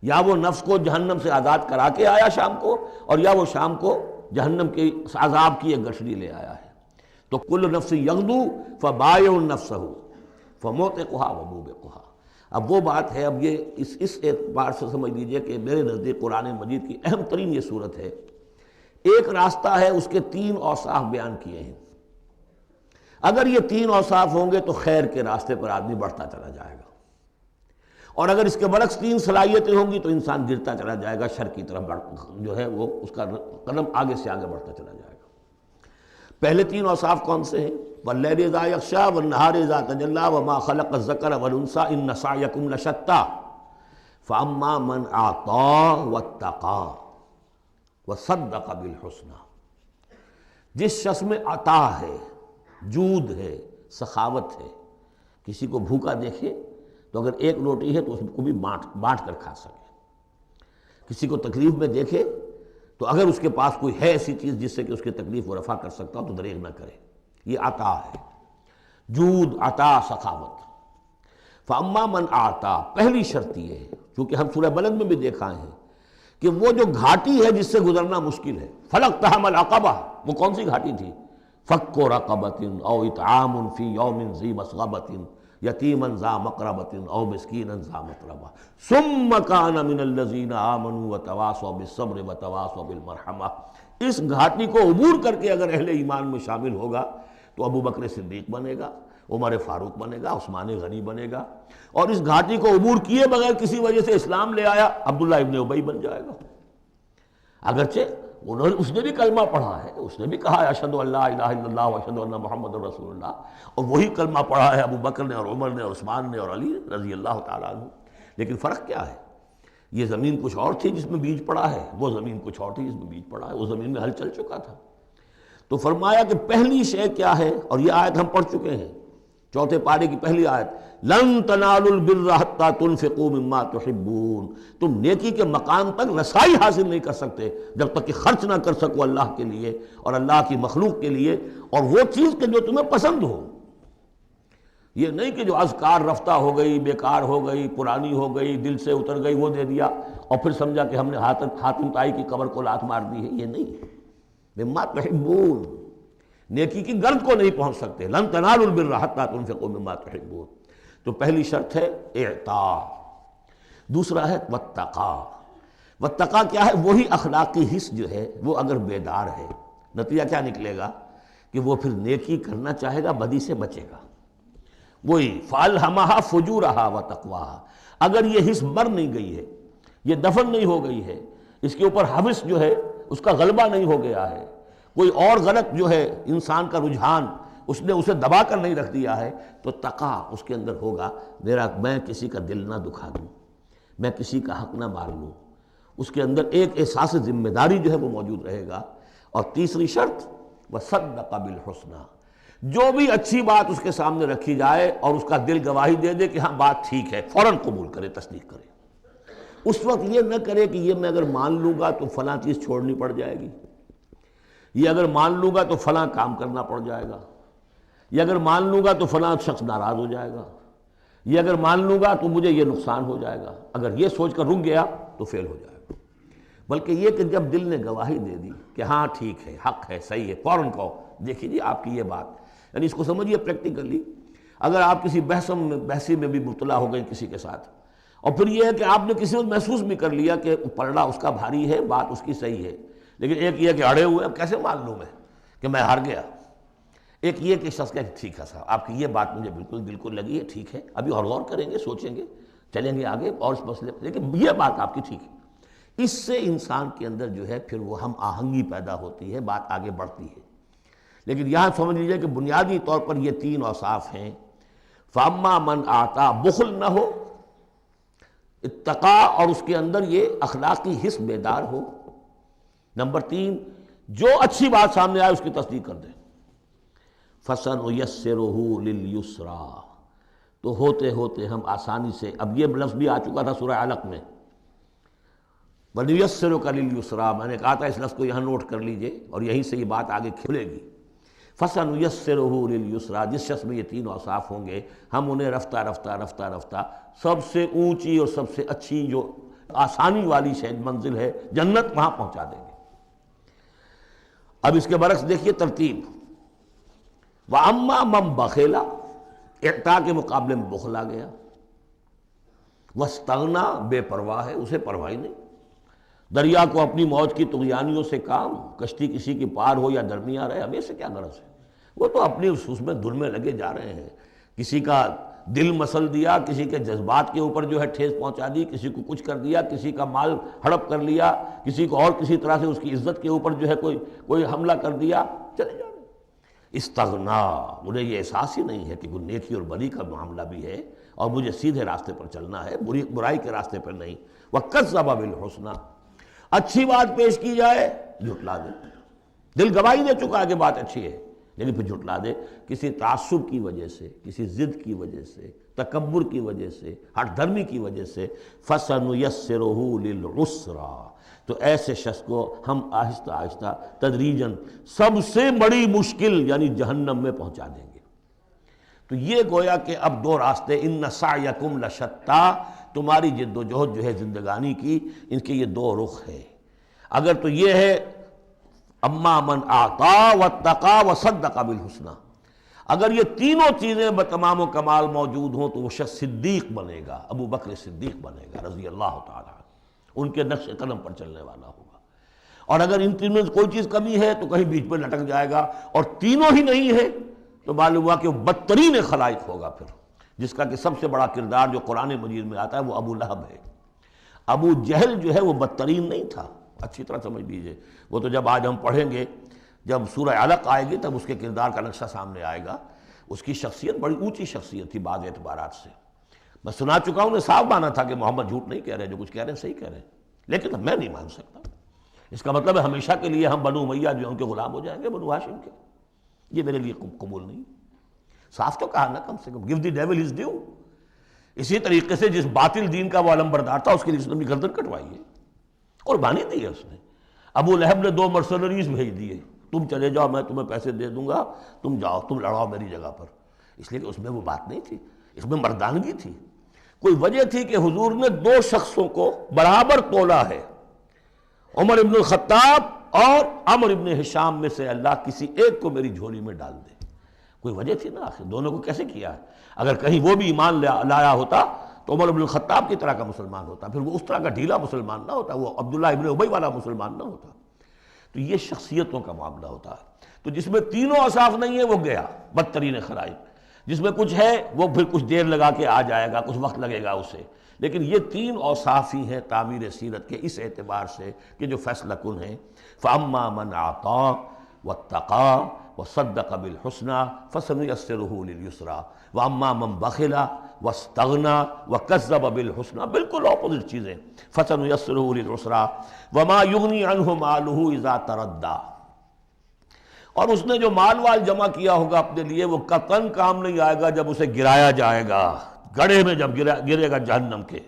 یا وہ نفس کو جہنم سے آزاد کرا کے آیا شام کو، اور یا وہ شام کو جہنم کے عذاب کی ایک گٹھڑی لے آیا ہے۔ تو کل نفس یغدو فبائع نفسہ فموتقھا وموبقھا۔ اب وہ بات ہے، اب یہ اس اعتبار سے سمجھ لیجئے کہ میرے نزدیک قرآن مجید کی اہم ترین یہ صورت ہے۔ ایک راستہ ہے، اس کے 3 اوصاف بیان کیے ہیں۔ اگر یہ 3 اوصاف ہوں گے تو خیر کے راستے پر آدمی بڑھتا چلا جائے گا، اور اگر اس کے برعکس 3 صلاحیتیں ہوں گی تو انسان گرتا چلا جائے گا، شر کی طرف جو ہے وہ اس کا قدم آگے سے آگے بڑھتا چلا جائے گا۔ پہلے 3 اوصاف کون سے ہیں؟ وَاللَّيْلِ إِذَا يَغْشَىٰ وَالنَّهَارِ إِذَا تَجَلَّىٰ وَمَا خَلَقَ الذَّكَرَ وَالْأُنثَىٰ إِنَّ سَعْيَكُمْ لَشَتَّىٰ فَأَمَّا مَنْ أَعْطَىٰ وَاتَّقَىٰ وَصَدَّقَ بِالْحُسْنَىٰ۔ جس شخص میں عطا ہے، جود ہے، سخاوت ہے، کسی کو بھوکا دیکھے تو اگر 1 روٹی ہے تو اس کو بھی بانٹ کر کھا سکے، کسی کو تکلیف میں دیکھے تو اگر اس کے پاس کوئی ہے ایسی چیز جس سے کہ اس کی تکلیف وہ رفع کر سکتا ہو تو دریغ نہ کرے، یہ عطا ہے، جود، عطا، سخاوت۔ فَأَمَّا مَنْ أَعْطَىٰ، پہلی شرط یہ ہے، چونکہ ہم سورہ بلد میں بھی دیکھا ہے کہ وہ جو گھاٹی ہے جس سے گزرنا مشکل ہے، فَلَقْتَحَمَ الْعَقَبَةَ، وہ کون سی گھاٹی تھی؟ فَكُّ رَقَبَةٍ أَوْ إِطْعَامٌ فِي يَوْمٍ ذِي مَسْغَبَةٍ يَتِيمًا ذَا مَقْرَبَةٍ أَوْ مِسْكِينًا ذَا مَتْرَبَةٍ ثُمَّ كَانَ مِنَ الَّذِينَ آمَنُوا وَتَوَاصَوْا بِالصَّبْرِ وَتَوَاصَوْا بِالْمَرْحَمَةِ۔ اس گھاٹی کو عبور کر کے اگر اہل ایمان میں شامل ہوگا تو ابو بکر صدیق بنے گا، عمر فاروق بنے گا، عثمان غنی بنے گا، اور اس گھاٹی کو عبور کیے بغیر کسی وجہ سے اسلام لے آیا، عبداللہ ابن ابی بن جائے گا۔ اگرچہ اس نے بھی کلمہ پڑھا ہے، اس نے بھی کہا ہے اشہد ان لا الہ الا اللہ واشہد ان محمد رسول اللہ، اور وہی کلمہ پڑھا ہے ابو بکر نے اور عمر نے اور عثمان نے اور علی رضی اللہ تعالیٰ عنہ۔ لیکن فرق کیا ہے؟ یہ زمین کچھ اور تھی جس میں بیج پڑا ہے، وہ زمین کچھ اور تھی جس میں بیج پڑا ہے، وہ زمین میں ہل چل چکا تھا۔ تو فرمایا کہ پہلی شے کیا ہے، اور یہ آیت ہم پڑھ چکے ہیں، 4 پارے کی پہلی آیت، لن تنالوا البر حتى تنفقوا مما تحبون، تم نیکی کے مقام تک رسائی حاصل نہیں کر سکتے جب تک کہ خرچ نہ کر سکو اللہ کے لیے اور اللہ کی مخلوق کے لیے، اور وہ چیز کہ جو تمہیں پسند ہو۔ یہ نہیں کہ جو اذکار رفتہ ہو گئی، بیکار ہو گئی، پرانی ہو گئی، دل سے اتر گئی، وہ دے دیا اور پھر سمجھا کہ ہم نے حاتم طائی کی قبر کو لات مار دی ہے، یہ نہیں۔ مما تحبون، نیکی کی گرد کو نہیں پہنچ سکتے، لن تنالوا البر حتى تنفقوا مما تحبون۔ تو پہلی شرط ہے اعطاء، دوسرا ہے واتقا۔ واتقا کیا ہے؟ وہی اخلاقی حس جو ہے وہ اگر بیدار ہے، نتیجہ کیا نکلے گا کہ وہ پھر نیکی کرنا چاہے گا، بدی سے بچے گا۔ وہی فَأَلْهَمَهَا فُجُورَهَا وَتَقْوَاهَا، اگر یہ حس مر نہیں گئی ہے، یہ دفن نہیں ہو گئی ہے، اس کے اوپر حوث جو ہے اس کا غلبہ نہیں ہو گیا ہے، کوئی اور غلط جو ہے انسان کا رجحان اس نے اسے دبا کر نہیں رکھ دیا ہے، تو تقا اس کے اندر ہوگا، میں کسی کا دل نہ دکھا دوں، میں کسی کا حق نہ مار لوں، اس کے اندر ایک احساس ذمہ داری جو ہے وہ موجود رہے گا۔ اور تیسری شرط وصدق بالحسنى، جو بھی اچھی بات اس کے سامنے رکھی جائے اور اس کا دل گواہی دے دے کہ ہاں بات ٹھیک ہے، فوراً قبول کرے، تصدیق کرے۔ اس وقت یہ نہ کرے کہ یہ میں اگر مان لوں گا تو فلاں چیز چھوڑنی پڑ جائے گی، یہ اگر مان لوں گا تو فلاں کام کرنا پڑ جائے گا، یہ اگر مان لوں گا تو فلاں شخص ناراض ہو جائے گا، یہ اگر مان لوں گا تو مجھے یہ نقصان ہو جائے گا۔ اگر یہ سوچ کر رک گیا تو فیل ہو جائے گا۔ بلکہ یہ کہ جب دل نے گواہی دے دی کہ ہاں ٹھیک ہے، حق ہے، صحیح ہے، فوراً کہو دیکھیے جی آپ کی یہ بات، یعنی اس کو سمجھیے پریکٹیکلی، اگر آپ کسی بحثی میں بھی مبتلا ہو گئے کسی کے ساتھ، اور پھر یہ ہے کہ آپ نے کسی وقت محسوس بھی کر لیا کہ پلڑا اس کا بھاری ہے، بات اس کی صحیح ہے، لیکن ایک یہ کہ اڑے ہوئے، اب کیسے مان لوں میں کہ میں ہار گیا۔ ایک یہ کہ شخص کہے ٹھیک ہے صاحب آپ کی یہ بات مجھے بالکل دل کو لگی ہے، ٹھیک ہے، ابھی اور غور کریں گے، سوچیں گے، چلیں گے آگے اور اس مسئلے پر، لیکن یہ بات آپ کی ٹھیک ہے۔ اس سے انسان کے اندر جو ہے پھر وہ ہم آہنگی پیدا ہوتی ہے، بات آگے بڑھتی ہے۔ لیکن یہاں سمجھ لیجیے کہ بنیادی طور پر یہ تین اوصاف ہیں. فاما من آتا، بخل نہ ہو، اتقا اور اس کے اندر یہ اخلاقی حس بیدار ہو. نمبر 3، جو اچھی بات سامنے آئے اس کی تصدیق کر دے. فَسَنُيَسِّرُهُ لِلْيُسْرَىٰ، تو ہوتے ہوتے ہم آسانی سے، اب یہ لفظ بھی آ چکا تھا سورہ علق میں، وَنُيَسِّرُكَ لِلْيُسْرَىٰ، میں نے کہا تھا اس لفظ کو یہاں نوٹ کر لیجئے اور یہیں سے یہ بات آگے کھلے گی. فَسَنُيَسِّرُهُ لِلْيُسْرَىٰ، جس شخص میں یہ تین اوصاف ہوں گے ہم انہیں رفتہ رفتہ رفتہ رفتہ سب سے اونچی اور سب سے اچھی جو آسانی والی شاید منزل ہے جنت، وہاں پہنچا دیں گے. اب اس کے برعکس دیکھیے ترتیب. وَأَمَّا مَن بَخِلَ، اعطاء کے مقابلے میں بخل آ گیا. وَاسْتَغْنَىٰ، بے پرواہ ہے، اسے پرواہ ہی نہیں. دریا کو اپنی موج کی طغیانیوں سے کام، کشتی کسی کی پار ہو یا درمیان رہے، ہمیں سے کیا غرض ہے؟ وہ تو اپنی اس میں دھن میں لگے جا رہے ہیں. کسی کا دل مسل دیا، کسی کے جذبات کے اوپر جو ہے ٹھیس پہنچا دی، کسی کو کچھ کر دیا، کسی کا مال ہڑپ کر لیا، کسی کو اور کسی طرح سے اس کی عزت کے اوپر جو ہے کوئی حملہ کر دیا، چلے جا رہے. استغنا، انہیں یہ احساس ہی نہیں ہے کہ کوئی نیکی اور بری کا معاملہ بھی ہے اور مجھے سیدھے راستے پر چلنا ہے، برائی کے راستے پر نہیں. وَكَذَّبَ بِالْحُسْنَىٰ، اچھی بات پیش کی جائے جھٹلا دے. دل گواہی دے چکا ہے کہ بات اچھی ہے لیکن پھر جھٹلا دے، کسی تعصب کی وجہ سے، کسی ضد کی وجہ سے، تکبر کی وجہ سے، ہٹ دھرمی کی وجہ سے. فَسَنُيَسِّرُهُ لِلْعُسْرَىٰ، تو ایسے شخص کو ہم آہستہ آہستہ تدریجاً سب سے بڑی مشکل یعنی جہنم میں پہنچا دیں گے. تو یہ گویا کہ اب دو راستے، اِنَّ سَعْيَكُمْ لَشَتَّىٰ، تمہاری جد و جہد جو ہے زندگانی کی، ان کے یہ دو رخ ہے. اگر تو یہ ہے اما من اعطا واتقا وصدق بالحسنى، اگر یہ تینوں چیزیں بتمام و کمال موجود ہوں تو وہ شخص صدیق بنے گا، ابو بکر صدیق بنے گا رضی اللہ تعالی عنہ، ان کے نقش قدم پر چلنے والا ہوگا. اور اگر ان تینوں میں کوئی چیز کمی ہے تو کہیں بیچ میں لٹک جائے گا، اور تینوں ہی نہیں ہے تو معلوم ہوا کہ وہ بدترین خلائق ہوگا پھر، جس کا کہ سب سے بڑا کردار جو قرآن مجید میں آتا ہے وہ ابو لہب ہے. ابو جہل جو ہے وہ بدترین نہیں تھا، اچھی طرح سمجھ لیجئے. وہ تو جب آج ہم پڑھیں گے، جب سورہ علق آئے گی تب اس کے کردار کا نقشہ سامنے آئے گا. اس کی شخصیت بڑی اونچی شخصیت تھی بعض اعتبارات سے. میں سنا چکا ہوں، نے صاف مانا تھا کہ محمد جھوٹ نہیں کہہ رہے، جو کچھ کہہ رہے ہیں صحیح کہہ رہے ہیں، لیکن میں نہیں مان سکتا. اس کا مطلب ہے ہمیشہ کے لیے ہم بنو امیہ جو ان کے غلام ہو جائیں گے، بنو ہاشم کے. یہ میرے لیے قبول نہیں. صاف تو کہا نا، کم سے کم give the devil his due. اسی طریقے سے جس باطل دین کا وہ علم بردار تھا اس کے لیے اس نے بھی گردن کٹوائی ہے، قربانی دی ہے اس نے. ابو لہب نے 2 مرسنریز بھیج دیے، تم چلے جاؤ، میں تمہیں پیسے دے دوں گا، تم جاؤ، تم لڑاؤ میری جگہ پر. اس لیے کہ اس میں وہ بات نہیں تھی، اس میں مردانگی تھی. کوئی وجہ تھی کہ حضور نے 2 شخصوں کو برابر تولا ہے، عمر ابن الخطاب اور عمر ابن ہشام میں سے اللہ کسی ایک کو میری جھولی میں ڈال دے. کوئی وجہ تھی نا، آخر دونوں کو کیسے کیا ہے؟ اگر کہیں وہ بھی ایمان لایا ہوتا تو عمر ابن الخطاب کی طرح کا مسلمان ہوتا، پھر وہ اس طرح کا ڈھیلا مسلمان نہ ہوتا، وہ عبداللہ ابن ابی والا مسلمان نہ ہوتا. تو یہ شخصیتوں کا معاملہ ہوتا ہے. تو جس میں تینوں اوصاف نہیں ہے وہ گیا بدترین خلائق، جس میں کچھ ہے وہ پھر کچھ دیر لگا کے آ جائے گا، کچھ وقت لگے گا اسے. لیکن یہ 3 اوصاف ہی ہیں تعمیر سیرت کے اس اعتبار سے کہ جو فیصلہ کن ہیں. فَأَمَّا مَنْ أَعْطَىٰ وَاتَّقَىٰ وَصَدَّقَ بِالْحُسْنَىٰ فَسَنُيَسِّرُهُ لِلْيُسْرَىٰ وَأَمَّا مَنْ بَخِلَ وَاسْتَغْنَىٰ وَكَذَّبَ بِالْحُسْنَىٰ، بالکل اپوزٹ چیزیں. فَسَنُيَسِّرُهُ لِلْعُسْرَىٰ وَمَا يُغْنِي عَنْهُ مَالُهُ إِذَا تَرَدَّىٰ، اور اس نے جو مال جمع کیا ہوگا اپنے لیے وہ قطعاً کام نہیں آئے گا جب اسے گرایا جائے گا، گڑھے میں جب گرے گا جہنم کے.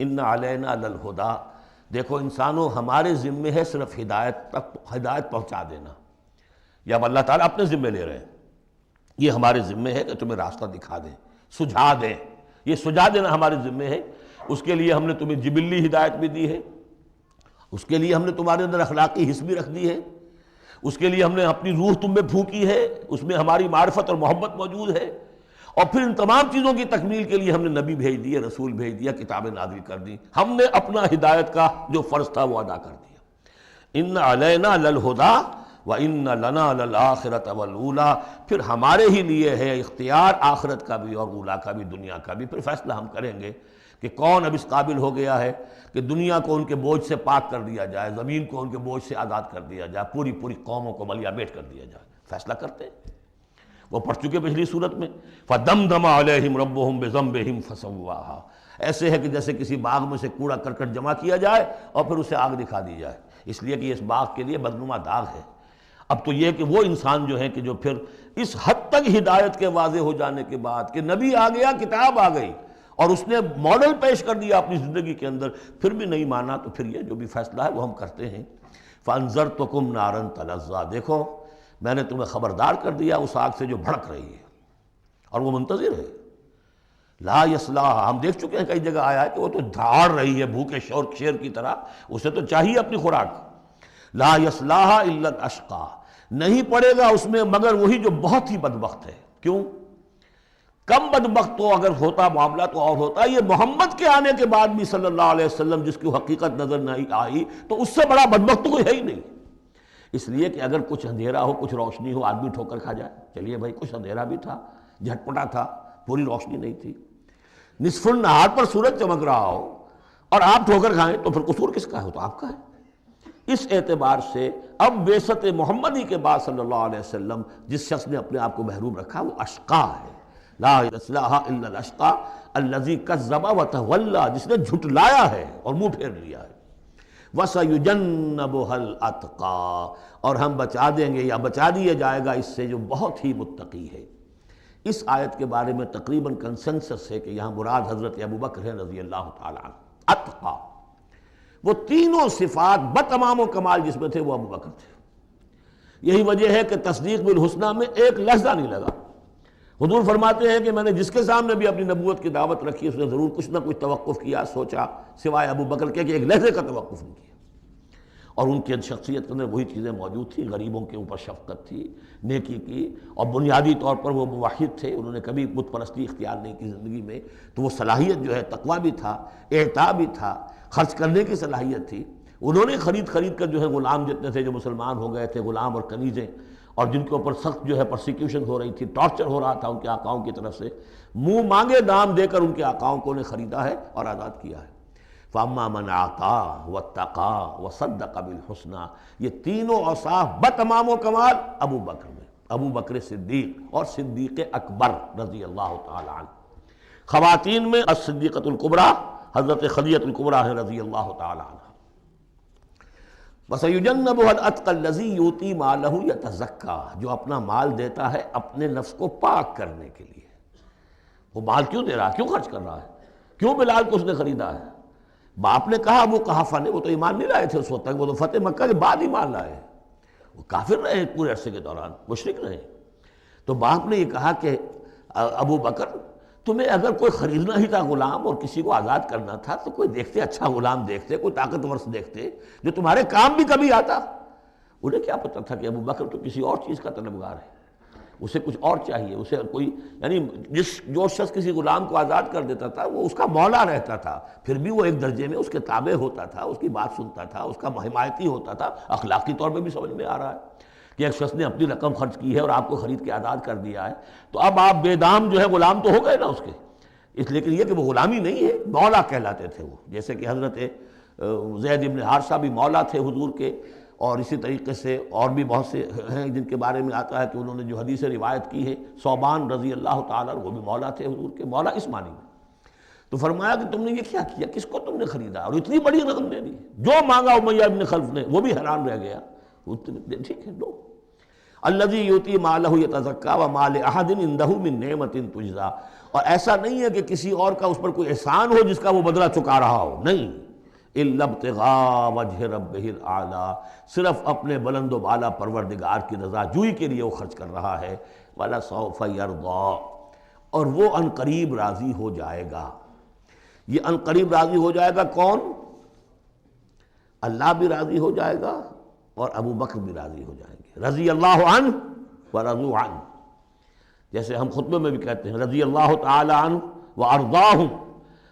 إِنَّ عَلَيْنَا لَلْهُدَىٰ، دیکھو انسانوں ہمارے ذمے ہے صرف ہدایت پہنچا دینا. یہ اب اللہ تعالیٰ اپنے ذمے لے رہے ہیں، یہ ہمارے ذمے ہے کہ تمہیں راستہ دکھا دیں، سجھا دیں. یہ سجھا دینا ہمارے ذمے ہے. اس کے لیے ہم نے تمہیں جبلی ہدایت بھی دی ہے، اس کے لیے ہم نے تمہارے اندر اخلاقی حس بھی رکھ دی ہے، اس کے لیے ہم نے اپنی روح تم میں پھونکی ہے، اس میں ہماری معرفت اور محبت موجود ہے. اور پھر ان تمام چیزوں کی تکمیل کے لیے ہم نے نبی بھیج دیے، رسول بھیج دیا، کتابیں نازل کر دی. ہم نے اپنا ہدایت کا جو فرض تھا وہ ادا کر دیا. ان علینا للہدیٰ وَإِنَّ لَنَا لَلْآخِرَةَ وَالْأُولَىٰ، پھر ہمارے ہی لیے ہے اختیار آخرت کا بھی اور اولا کا بھی، دنیا کا بھی. پھر فیصلہ ہم کریں گے کہ کون اب اس قابل ہو گیا ہے کہ دنیا کو ان کے بوجھ سے پاک کر دیا جائے، زمین کو ان کے بوجھ سے آزاد کر دیا جائے، پوری قوموں کو ملیہ بیٹ کر دیا جائے. فیصلہ کرتے ہیں۔ وہ پڑھ چکے پچھلی صورت میں، فَدَمْدَمَ عَلَيْهِمْ رَبُّهُمْ بِذَنبِهِمْ فَسَوَّاهَا، ایسے ہے کہ جیسے کسی باغ میں سے کوڑا کرکٹ جمع کیا جائے اور پھر اسے آگ دکھا دی جائے، اس لیے کہ اس باغ کے لیے بدنما داغ ہے۔ اب تو یہ کہ وہ انسان جو ہے کہ جو پھر اس حد تک ہدایت کے واضح ہو جانے کے بعد کہ نبی آ گیا، کتاب آ گئی اور اس نے ماڈل پیش کر دیا اپنی زندگی کے اندر، پھر بھی نہیں مانا، تو پھر یہ جو بھی فیصلہ ہے وہ ہم کرتے ہیں۔ فَأَنذَرْتُكُمْ نَارًا تَلَظَّىٰ، دیکھو میں نے تمہیں خبردار کر دیا اس آگ سے جو بھڑک رہی ہے اور وہ منتظر ہے۔ لا یصلاھا، ہم دیکھ چکے ہیں کئی جگہ آیا ہے کہ وہ تو دھاڑ رہی ہے بھوکے شیر کی طرح، اسے تو چاہیے اپنی خوراک۔ لا یصلاھا الا الاشقی، نہیں پڑے گا اس میں مگر وہی جو بہت ہی بدبخت ہے۔ کیوں؟ کم بدبخت تو اگر ہوتا معاملہ تو اور ہوتا، یہ محمد کے آنے کے بعد بھی صلی اللہ علیہ وسلم جس کی حقیقت نظر نہیں آئی تو اس سے بڑا بدبخت تو کوئی ہے ہی نہیں۔ اس لیے کہ اگر کچھ اندھیرا ہو، کچھ روشنی ہو، آدمی ٹھوکر کھا جائے، چلیے بھائی کچھ اندھیرا بھی تھا، جھٹپٹا تھا، پوری روشنی نہیں تھی، نصف النہار پر سورج چمک رہا ہو اور آپ ٹھوکر کھائیں تو پھر قصور کس کا ہے؟ تو آپ کا ہے۔ اس اعتبار سے اب بعثت محمدی کے بعد صلی اللہ علیہ وسلم جس شخص نے اپنے آپ کو محروم رکھا وہ اشقا ہے۔ لا یصلاھا الا الاشقی الذی کذب وتولی، جس نے جھٹلایا ہے اور منہ پھیر لیا ہے۔ وَسَيُجَنَّبُهَا الْأَتْقَى، اور ہم بچا دیں گے یا بچا دیا جائے گا اس سے جو بہت ہی متقی ہے۔ اس آیت کے بارے میں تقریباً کنسنسس ہے کہ یہاں مراد حضرت ابوبکر ہیں رضی اللہ تعالیٰ عنہ۔ اتقا، وہ تینوں صفات بتمام و کمال جس میں تھے وہ ابوبکر تھے۔ یہی وجہ ہے کہ تصدیق بالحسنہ میں ایک لحظہ نہیں لگا۔ حضور فرماتے ہیں کہ میں نے جس کے سامنے بھی اپنی نبوت کی دعوت رکھی اس نے ضرور کچھ نہ کچھ توقف کیا، سوچا، سوائے ابوبکر کے کہ ایک لحظے کا توقف نہیں کیا۔ اور ان کی شخصیت کے اندر وہی چیزیں موجود تھیں، غریبوں کے اوپر شفقت تھی، نیکی کی، اور بنیادی طور پر وہ موحد تھے، انہوں نے کبھی بت پرستی اختیار نہیں کی زندگی میں، تو وہ صلاحیت جو ہے تقویٰ بھی تھا، اعطاء بھی تھا، خرچ کرنے کی صلاحیت تھی۔ انہوں نے خرید کر جو ہے غلام جتنے تھے جو مسلمان ہو گئے تھے، غلام اور کنیزیں، اور جن کے اوپر سخت جو ہے پرسیکیوشن ہو رہی تھی، ٹارچر ہو رہا تھا ان کے آقاؤں کی طرف سے، منہ مانگے دام دے کر ان کے آقاؤں کو نے خریدا ہے اور آزاد کیا ہے۔ فَأَمَّا مَنْ أَعْطَىٰ وَاتَّقَىٰ وَصَدَّقَ بِالْحُسْنَىٰ، یہ تینوں اوصاف بتمام و کمال ابو بکر میں، ابو بکر صدیق اور صدیق اکبر رضی اللہ تعالی عنہ۔ خواتین میں الصدیقۃ الکبریٰ حضرت خدیجہ الکبریٰ ہیں رضی اللہ تعالی عنہ۔ وَسَيُجَنَّبُهَا الْأَتْقَى الَّذِي يُؤْتِي مَالَهُ يَتَزَكَّىٰ، جو اپنا مال دیتا ہے اپنے نفس کو پاک کرنے کے لیے۔ وہ مال کیوں دے رہا ہے؟ کیوں خرچ کر رہا ہے؟ کیوں بلال کو اس نے خریدا ہے؟ باپ نے کہا ابو قحافہ نے، وہ تو ایمان نہیں لائے تھے اس وقت تک، وہ تو فتح مکہ کے بعد ایمان لائے، وہ کافر رہے پورے عرصے کے دوران، مشرک رہے۔ تو باپ نے یہ کہا کہ ابو بکر تمہیں اگر کوئی خریدنا ہی تھا غلام اور کسی کو آزاد کرنا تھا تو کوئی دیکھتے، اچھا غلام دیکھتے، کوئی طاقتور سے دیکھتے جو تمہارے کام بھی کبھی آتا۔ انہیں کیا پتہ تھا کہ ابو بکر تو کسی اور چیز کا طلبگار ہے، اسے کچھ اور چاہیے، اسے کوئی، یعنی جو شخص کسی غلام کو آزاد کر دیتا تھا وہ اس کا مولا رہتا تھا، پھر بھی وہ ایک درجے میں اس کے تابع ہوتا تھا، اس کی بات سنتا تھا، اس کا حمایتی ہوتا تھا۔ اخلاقی طور پہ بھی سمجھ میں آ رہا ہے کہ ایک شخص نے اپنی رقم خرچ کی ہے اور آپ کو خرید کے آزاد کر دیا ہے تو اب آپ بے دام جو ہے غلام تو ہو گئے نا اس کے، اس لیے کہ یہ کہ وہ غلامی نہیں ہے، مولا کہلاتے تھے وہ، جیسے کہ حضرت زید ابن حارثہ بھی مولا تھے حضور کے، اور اسی طریقے سے اور بھی بہت سے ہیں جن کے بارے میں آتا ہے کہ انہوں نے جو حدیث روایت کی ہے، ثوبان رضی اللہ تعالیٰ وہ بھی مولا تھے حضور کے، مولا اس معنی میں۔ تو فرمایا کہ تم نے یہ کیا کیا، کس کو تم نے خریدا اور اتنی بڑی رقم دے دی؟ جو مانگا امیہ ابن خلف نے، وہ بھی حیران رہ گیا، ٹھیک ہے دو۔ الذی یؤتی مالہ یتزکیٰ وما لأحد عندہ من نعمۃ تجزیٰ، اور ایسا نہیں ہے کہ کسی اور کا اس پر کوئی احسان ہو جس کا وہ بدلہ چکا رہا ہو، نہیں، الا ابتغاء وجہ ربہ الاعلیٰ، صرف اپنے بلند و بالا پروردگار کی رضا جوئی کے لیے وہ خرچ کر رہا ہے۔ وَلَسَوْفَ يَرْضَىٰ، اور وہ ان قریب راضی ہو جائے گا۔ یہ ان قریب راضی ہو جائے گا کون؟ اللہ بھی راضی ہو جائے گا اور ابو بکر بھی راضی ہو جائیں گے، رضی اللہ عنہ ورضوا عنہ، جیسے ہم خطبے میں بھی کہتے ہیں رضی اللہ تعالی عنہ وارضاہم،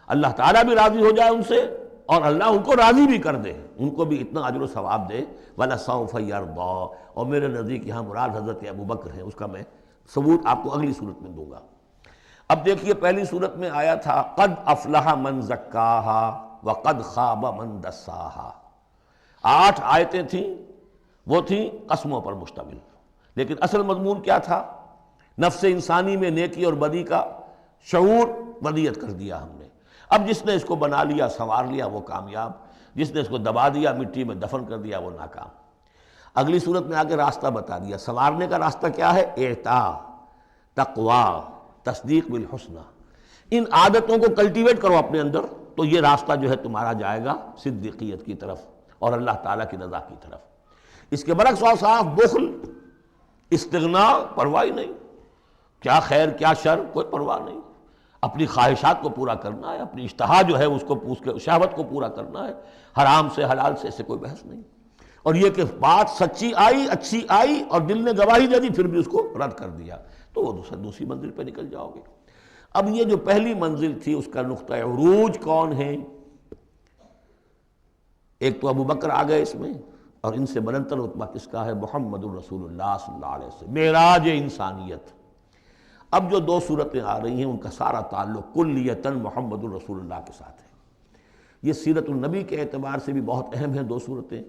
اللہ تعالیٰ بھی راضی ہو جائے ان سے اور اللہ ان کو راضی بھی کر دے، ان کو بھی اتنا اجر و ثواب دے۔ وَلَسَوْفَ يَرْضَىٰ، اور میرے نزدیک یہاں مراد حضرت ابو بکر ہیں، اس کا میں ثبوت آپ کو اگلی صورت میں دوں گا۔ اب دیکھیے پہلی صورت میں آیا تھا قد افلح من زکاہا وقد خاب من دساہا، 8 آیتیں تھیں، وہ تھیں قسموں پر مشتمل، لیکن اصل مضمون کیا تھا؟ نفس انسانی میں نیکی اور بدی کا شعور ودیت کر دیا ہم نے۔ اب جس نے اس کو بنا لیا، سنوار لیا، وہ کامیاب، جس نے اس کو دبا دیا، مٹی میں دفن کر دیا، وہ ناکام۔ اگلی صورت میں آگے راستہ بتا دیا۔ سنوارنے کا راستہ کیا ہے؟ اعطاء، تقویٰ، تصدیق بالحسنہ۔ ان عادتوں کو کلٹیویٹ کرو اپنے اندر، تو یہ راستہ جو ہے تمہارا جائے گا صدیقیت کی طرف اور اللہ تعالیٰ کی رضا کی طرف۔ اس کے برعکس اور صاف بخل، استغنا، پرواہ نہیں، کیا خیر کیا شر، کوئی پرواہ نہیں، اپنی خواہشات کو پورا کرنا ہے، اپنی اشتہا جو ہے اس کو پوچھ کے شہوت کو پورا کرنا ہے، حرام سے حلال سے، اس سے کوئی بحث نہیں۔ اور یہ کہ بات سچی آئی، اچھی آئی اور دل نے گواہی دے دی، پھر بھی اس کو رد کر دیا، تو وہ دوسری منزل پہ نکل جاؤ گے۔ اب یہ جو پہلی منزل تھی اس کا نقطہ عروج کون ہے؟ ایک تو ابو بکر آ گئے اس میں، اور ان سے بلندتر رتبہ کس کا ہے؟ محمد الرسول اللہ صلی اللہ علیہ وسلم، معراج انسانیت۔ اب جو دو صورتیں آ رہی ہیں ان کا سارا تعلق کلیتاً محمد الرسول اللہ کے ساتھ ہے۔ یہ سیرت النبی کے اعتبار سے بھی بہت اہم ہیں دو صورتیں۔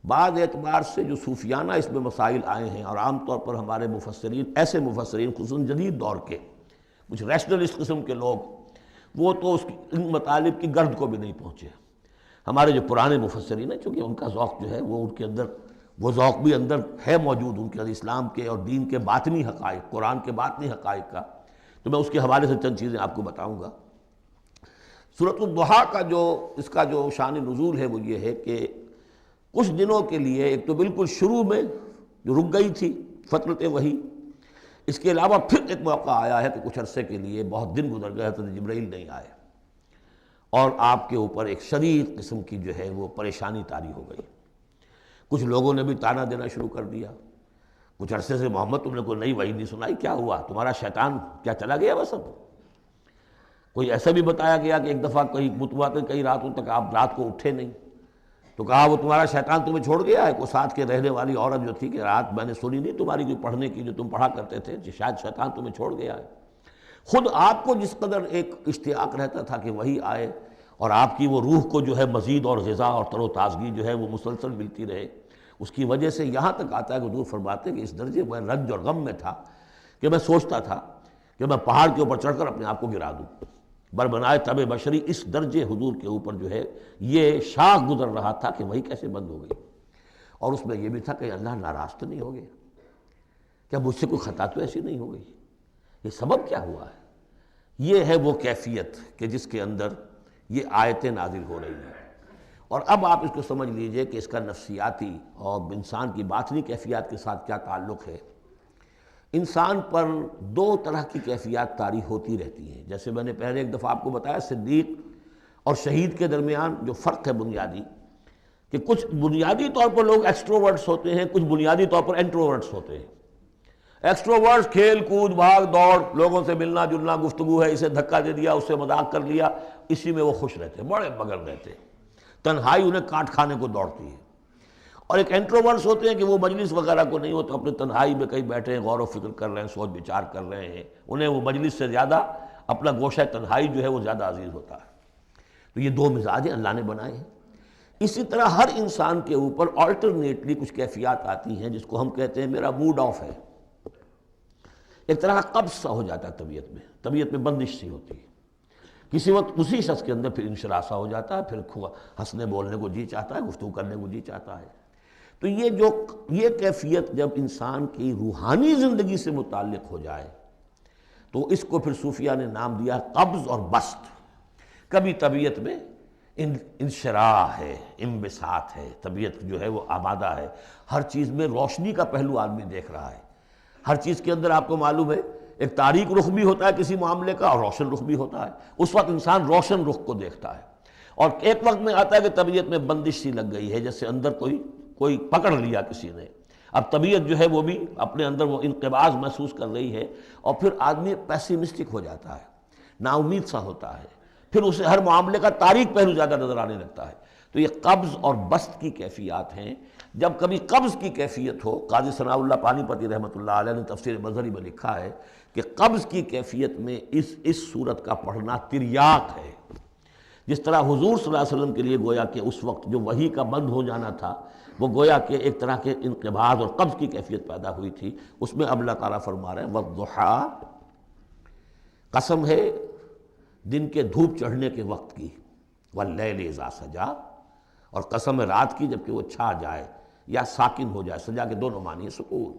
بعض اعتبار سے جو صوفیانہ اس میں مسائل آئے ہیں، اور عام طور پر ہمارے مفسرین، ایسے مفسرین خصوصاً جدید دور کے کچھ ریشنلسٹ قسم کے لوگ، وہ تو ان مطالب کی گرد کو بھی نہیں پہنچے۔ ہمارے جو پرانے مفسرین ہیں، چونکہ ان کا ذوق جو ہے وہ ان کے اندر، وہ ذوق بھی اندر ہے موجود ان کے اندر، اسلام کے اور دین کے باطنی حقائق، قرآن کے باطنی حقائق کا، تو میں اس کے حوالے سے چند چیزیں آپ کو بتاؤں گا۔ سورۃ الضحیٰ کا اس کا جو شان نزول ہے وہ یہ ہے کہ کچھ دنوں کے لیے، ایک تو بالکل شروع میں جو رک گئی تھی فترت وحی، اس کے علاوہ پھر ایک موقع آیا ہے کہ کچھ عرصے کے لیے بہت دن گزر گئے، حضرت جبرائیل نہیں آئے، اور آپ کے اوپر ایک شدید قسم کی جو ہے وہ پریشانی طاری ہو گئی۔ کچھ لوگوں نے بھی طعنہ دینا شروع کر دیا، کچھ عرصے سے محمد تم نے کوئی نئی وحی نہیں سنائی، کیا ہوا تمہارا شیطان کیا چلا گیا بس؟ اب کوئی ایسا بھی بتایا گیا کہ ایک دفعہ کہیں متواتر کئی راتوں تک آپ رات کو اٹھے نہیں، تو کہا وہ تمہارا شیطان تمہیں چھوڑ گیا ہے۔ کوئی ساتھ کے رہنے والی عورت جو تھی کہ رات میں نے سنی نہیں تمہاری کوئی پڑھنے کی جو تم پڑھا کرتے تھے، شاید شیطان تمہیں چھوڑ گیا ہے۔ خود آپ کو جس قدر ایک اشتیاق رہتا تھا کہ وہی آئے اور آپ کی وہ روح کو جو ہے مزید اور غذا اور تر و تازگی جو ہے وہ مسلسل ملتی رہے، اس کی وجہ سے یہاں تک آتا ہے کہ حضور فرماتے ہیں کہ اس درجے میں رنج اور غم میں تھا کہ میں سوچتا تھا کہ میں پہاڑ کے اوپر چڑھ کر اپنے آپ کو گرا دوں۔ بربنائے طب بشری، اس درجے حضور کے اوپر جو ہے یہ شاخ گزر رہا تھا کہ وہی کیسے بند ہو گئی۔ اور اس میں یہ بھی تھا کہ اللہ ناراض تو نہیں ہو گیا، کیا مجھ سے کوئی خطا تو ایسی نہیں ہو گئی، یہ سبب کیا ہوا ہے؟ یہ ہے وہ کیفیت کہ جس کے اندر یہ آیتیں نازل ہو رہی ہیں۔ اور اب آپ اس کو سمجھ لیجئے کہ اس کا نفسیاتی اور انسان کی باطنی کیفیات کے ساتھ کیا تعلق ہے۔ انسان پر دو طرح کی کیفیات طاری ہوتی رہتی ہیں، جیسے میں نے پہلے ایک دفعہ آپ کو بتایا صدیق اور شہید کے درمیان جو فرق ہے بنیادی، کہ کچھ بنیادی طور پر لوگ ایکسٹروورٹس ہوتے ہیں، کچھ بنیادی طور پر انٹروورٹس ہوتے ہیں۔ ایکسٹروورٹس کھیل کود بھاگ دوڑ، لوگوں سے ملنا جلنا، گفتگو ہے، اسے دھکا دے دیا، اس سے مذاق کر لیا، اسی میں وہ خوش رہتے ہیں، بڑے مگن رہتے ہیں، تنہائی انہیں کاٹ کھانے کو دوڑتی ہے۔ اور ایک انٹروورٹس ہوتے ہیں کہ وہ مجلس وغیرہ کو نہیں ہوتے، اپنے تنہائی میں کہیں بیٹھے ہیں، غور و فکر کر رہے ہیں، سوچ بچار کر رہے ہیں، انہیں وہ مجلس سے زیادہ اپنا گوشہ تنہائی جو ہے وہ زیادہ عزیز ہوتا ہے۔ تو یہ دو مزاج اللہ نے بنائے ہیں۔ اسی طرح ہر انسان کے اوپر آلٹرنیٹلی کچھ کیفیات آتی ہیں، جس کو ہم کہتے ہیں میرا موڈ آف ہے، ایک طرح کا قبض سا ہو جاتا ہے طبیعت میں بندش سی ہوتی ہے، کسی وقت اسی شخص کے اندر پھر انشراح سا ہو جاتا ہے، پھر ہنسنے بولنے کو جی چاہتا ہے، گفتگو کرنے کو جی چاہتا ہے۔ تو یہ کیفیت جب انسان کی روحانی زندگی سے متعلق ہو جائے تو اس کو پھر صوفیہ نے نام دیا قبض اور بسط۔ کبھی طبیعت میں انشراح ہے، انبساط ہے، طبیعت جو ہے وہ آمادہ ہے، ہر چیز میں روشنی کا پہلو آدمی دیکھ رہا ہے، ہر چیز کے اندر آپ کو معلوم ہے ایک تاریک رخ بھی ہوتا ہے کسی معاملے کا اور روشن رخ بھی ہوتا ہے، اس وقت انسان روشن رخ کو دیکھتا ہے۔ اور ایک وقت میں آتا ہے کہ طبیعت میں بندش سی لگ گئی ہے، جیسے اندر کوئی پکڑ لیا کسی نے، اب طبیعت جو ہے وہ بھی اپنے اندر وہ انقباض محسوس کر رہی ہے، اور پھر آدمی پیسیمسٹک ہو جاتا ہے، نا امید سا ہوتا ہے، پھر اسے ہر معاملے کا تاریک پہلو زیادہ نظر آنے لگتا ہے۔ تو یہ قبض اور بسط کی کیفیات ہیں۔ جب کبھی قبض کی کیفیت ہو، قاضی ثناء اللہ پانی پتی رحمۃ اللہ علیہ نے تفسیر مظہری میں لکھا ہے کہ قبض کی کیفیت میں اس صورت کا پڑھنا تریاق ہے۔ جس طرح حضور صلی اللہ علیہ وسلم کے لیے گویا کہ اس وقت جو وحی کا بند ہو جانا تھا وہ گویا کہ ایک طرح کے انقباض اور قبض کی کیفیت پیدا ہوئی تھی، اس میں اب اللہ تعالیٰ فرما رہے ہیں والضحیٰ، قسم ہے دن کے دھوپ چڑھنے کے وقت کی، واللیل اذا سجا، اور قسم ہے رات کی جبکہ وہ چھا جائے یا ساکن ہو جائے، سجا کے دونوں معنی ہیں سکون۔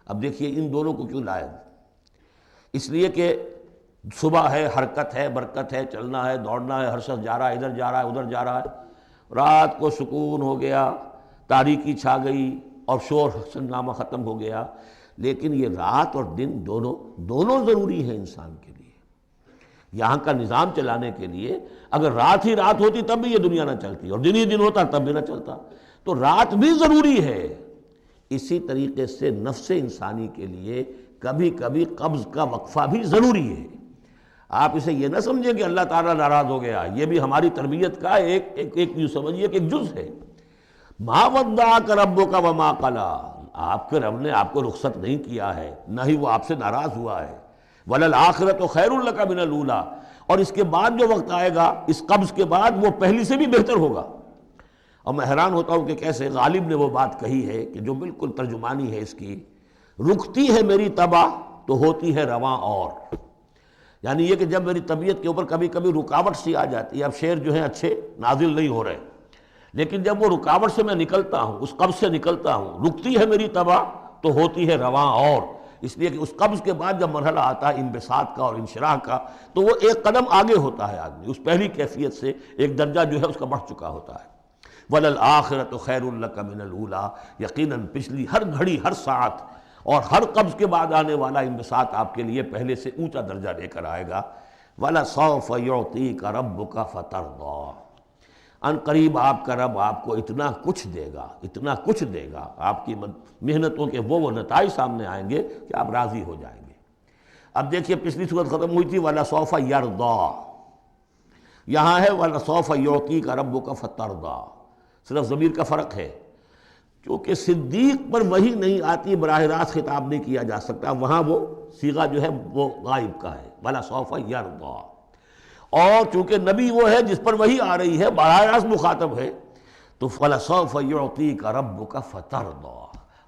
اب دیکھیے ان دونوں کو کیوں لائے؟ اس لیے کہ صبح ہے، حرکت ہے، برکت ہے، چلنا ہے، دوڑنا ہے، ہر شخص جا رہا ہے، ادھر جا رہا ہے، ادھر جا رہا ہے۔ رات کو سکون ہو گیا، تاریکی چھا گئی اور شور ہنگامہ ختم ہو گیا، لیکن یہ رات اور دن دونوں ضروری ہیں انسان کے لیے۔ یہاں کا نظام چلانے کے لیے اگر رات ہی رات ہوتی تب بھی یہ دنیا نہ چلتی، اور دن ہی دن ہوتا تب بھی نہ چلتا، تو رات بھی ضروری ہے۔ اسی طریقے سے نفس انسانی کے لیے کبھی کبھی قبض کا وقفہ بھی ضروری ہے۔ آپ اسے یہ نہ سمجھیں کہ اللہ تعالیٰ ناراض ہو گیا، یہ بھی ہماری تربیت کا ایک یوں سمجھیے کہ ایک جز ہے۔ ما ودعک ربک وما قلی، آپ کے رب نے آپ کو رخصت نہیں کیا ہے، نہ ہی وہ آپ سے ناراض ہوا ہے۔ وللآخرۃ خیر لک من الاولی، اور اس کے بعد جو وقت آئے گا اس قبض کے بعد وہ پہلی سے بھی بہتر ہوگا۔ اور میں حیران ہوتا ہوں کہ کیسے غالب نے وہ بات کہی ہے کہ جو بالکل ترجمانی ہے اس کی، رکتی ہے میری تباہ تو ہوتی ہے رواں اور، یعنی یہ کہ جب میری طبیعت کے اوپر کبھی کبھی رکاوٹ سی آ جاتی ہے، اب شعر جو ہیں اچھے نازل نہیں ہو رہے، لیکن جب وہ رکاوٹ سے میں نکلتا ہوں، اس قبض سے نکلتا ہوں، رکتی ہے میری تباہ تو ہوتی ہے رواں اور، اس لیے کہ اس قبض کے بعد جب مرحلہ آتا ہے انبساط کا اور انشراح کا تو وہ ایک قدم آگے ہوتا ہے، آدمی اس پہلی کیفیت سے ایک درجہ جو ہے اس کا بڑھ چکا ہوتا ہے۔ وَلَلْآخِرَةُ خَيْرٌ لَكَ مِنَ الْأُولَىٰ، یقیناً پچھلی ہر گھڑی، ہر ساعت اور ہر قبض کے بعد آنے والا انبساط آپ کے لیے پہلے سے اونچا درجہ لے کر آئے گا۔ وَلَسَوْفَ يُعْطِيكَ رَبُّكَ فَتَرْضَىٰ، ان قریب آپ کا رب آپ کو اتنا کچھ دے گا، اتنا کچھ دے گا، آپ کی محنتوں کے وہ نتائج سامنے آئیں گے کہ آپ راضی ہو جائیں گے۔ اب دیکھیے پچھلی صورت ختم ہوئی تھی وَلَسَوْفَ يَرْضَىٰ، یہاں ہے وَلَسَوْفَ يُعْطِيكَ رَبُّكَ فَتَرْضَىٰ، صرف ضمیر کا فرق ہے، کیونکہ صدیق پر وحی نہیں آتی براہ راست خطاب نہیں کیا جا سکتا، وہاں وہ صیغہ جو ہے وہ غائب کا ہے وَلَسَوْفَ يَرْضَىٰ، اور چونکہ نبی وہ ہے جس پر وحی آ رہی ہے، براہ راست مخاطب ہے، تو وَلَسَوْفَ يُعْطِيكَ رَبُّكَ فَتَرْضَىٰ،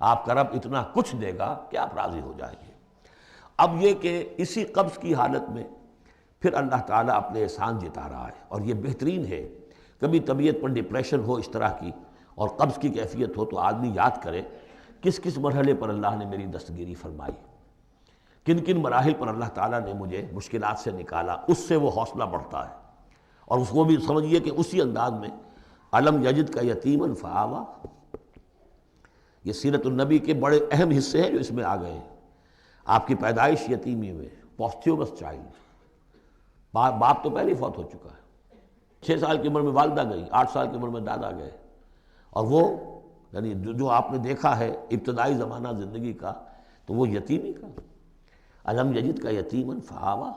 آپ کا رب اتنا کچھ دے گا کہ آپ راضی ہو جائیں گے۔ اب یہ کہ اسی قبض کی حالت میں پھر اللہ تعالیٰ اپنے احسان جتا رہا ہے، اور یہ بہترین ہے۔ کبھی طبیعت پر ڈپریشن ہو اس طرح کی اور قبض کی کیفیت ہو تو آدمی یاد کرے کس کس مرحلے پر اللہ نے میری دستگیری فرمائی، کن کن مراحل پر اللہ تعالیٰ نے مجھے مشکلات سے نکالا، اس سے وہ حوصلہ بڑھتا ہے۔ اور اس کو بھی سمجھیے کہ اسی انداز میں الم یجد کا یتیما فآویٰ، یہ سیرت النبی کے بڑے اہم حصے ہیں جو اس میں آ گئے ہیں۔ آپ کی پیدائش یتیمی میں، پوسٹیومس چائلڈ، باپ تو پہلے ہی فوت ہو چکا ہے، 6 سال کی عمر میں والدہ گئی، 8 سال کی عمر میں دادا گئے، اور وہ یعنی جو آپ نے دیکھا ہے ابتدائی زمانہ زندگی کا تو وہ یتیمی کا۔ الم یجد کا یتیما فآویٰ،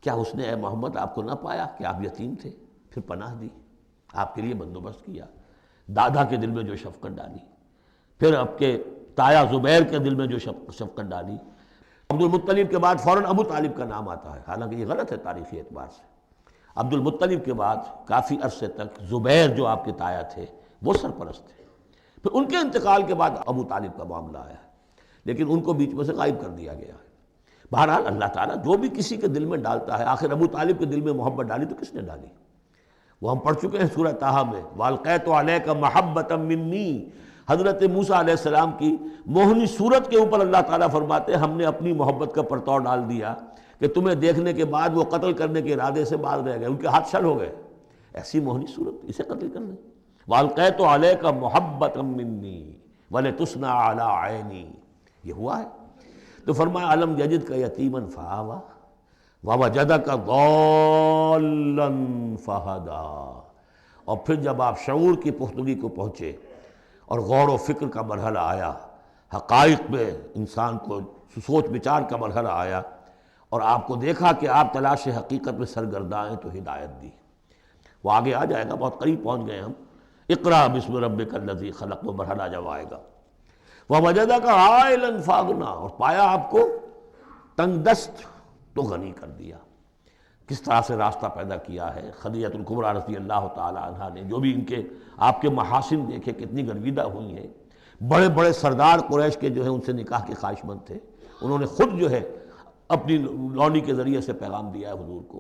کیا اس نے اے محمد آپ کو نہ پایا کہ آپ یتیم تھے، پھر پناہ دی، آپ کے لیے بندوبست کیا، دادا کے دل میں جو شفقت ڈالی، پھر آپ کے تایا زبیر کے دل میں جو شفقت ڈالی۔ عبد المطلب کے بعد فوراً ابو طالب کا نام آتا ہے، حالانکہ یہ غلط ہے تاریخی اعتبار سے۔ عبد المطلب کے بعد کافی عرصے تک زبیر جو آپ کے تایا تھے وہ سرپرست تھے، پھر ان کے انتقال کے بعد ابو طالب کا معاملہ آیا، لیکن ان کو بیچ میں سے غائب کر دیا گیا ہے۔ بہرحال اللہ تعالیٰ جو بھی کسی کے دل میں ڈالتا ہے، آخر ابو طالب کے دل میں محبت ڈالی تو کس نے ڈالی؟ وہ ہم پڑھ چکے ہیں سورہ طٰہٰ میں، وَأَلْقَيْتُ عَلَيْكَ مَحَبَّةً مِّنِّي، حضرت موسیٰ علیہ السلام کی موہنی صورت کے اوپر اللہ تعالیٰ فرماتے ہیں ہم نے اپنی محبت کا پرتو ڈال دیا کہ تمہیں دیکھنے کے بعد وہ قتل کرنے کے ارادے سے باز رہ گئے، ان کے ہاتھ شل ہو گئے، ایسی موہنی صورت اسے قتل کر لیں۔ وَأَلْقَيْتُ عَلَيْكَ مَحَبَّةً مِّنِّي وَلِتُصْنَعَ عَلَىٰ عَيْنِي، یہ ہوا ہے۔ تو فرمایا الم یجد کا یتیما فآویٰ ووجدک ضالا فہدیٰ، اور پھر جب آپ شعور کی پختگی کو پہنچے اور غور و فکر کا مرحلہ آیا، حقائق میں انسان کو سوچ بچار کا مرحلہ آیا، اور آپ کو دیکھا کہ آپ تلاش حقیقت میں سرگرداں ہیں تو ہدایت دی۔ وہ آگے آ جائے گا، بہت قریب پہنچ گئے ہم، اقرأ بسم ربک الذی خلق، وہ مرحلہ جب آئے گا۔ وَوَجَدَكَ عَائِلًا فَأَغْنَىٰ، اور پایا آپ کو تنگ دست تو غنی کر دیا۔ کس طرح سے راستہ پیدا کیا ہے۔ خدیجہ الکبریٰ رضی اللہ تعالی عنہا نے جو بھی ان کے آپ کے محاسن دیکھے کتنی گرویدہ ہوئی ہیں، بڑے بڑے سردار قریش کے جو ہے ان سے نکاح کے خواہش مند تھے، انہوں نے خود جو ہے اپنی لونی کے ذریعے سے پیغام دیا ہے حضور کو۔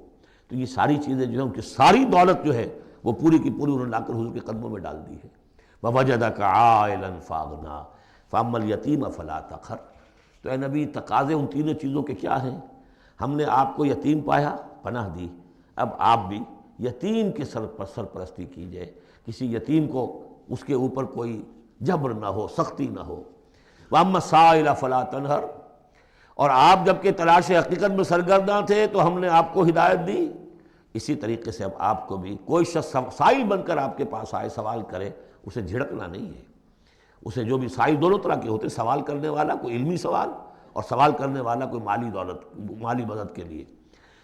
تو یہ ساری چیزیں جو ہیں ان کی ساری دولت جو ہے وہ پوری کی پوری انہوں نے لا کر حضور کے قدموں میں ڈال دی ہے۔ وَوَجَدَكَ عَائِلًا فَأَغْنَىٰ فَأَمَّا الْيَتِيمَ فَلَا تَقْهَرْ۔ تو اے نبی تقاضے ان تینوں چیزوں کے کیا ہیں؟ ہم نے آپ کو یتیم پایا، پناہ دی، اب آپ بھی یتیم کے سرپرستی کیجئے، کسی یتیم کو اس کے اوپر کوئی جبر نہ ہو، سختی نہ ہو۔ وَأَمَّا السَّائِلَ فَلَا تَنْهَرْ، اور آپ جب کہ تلاش حقیقت میں سرگرداں تھے تو ہم نے آپ کو ہدایت دی، اسی طریقے سے اب آپ کو بھی کوئی شخص سائل بن کر آپ کے پاس آئے، سوال کرے، اسے جھڑکنا نہیں ہے۔ اسے جو بھی سائل دونوں طرح کے ہوتے ہیں، سوال کرنے والا کوئی علمی سوال اور سوال کرنے والا کوئی مالی مدد کے لیے۔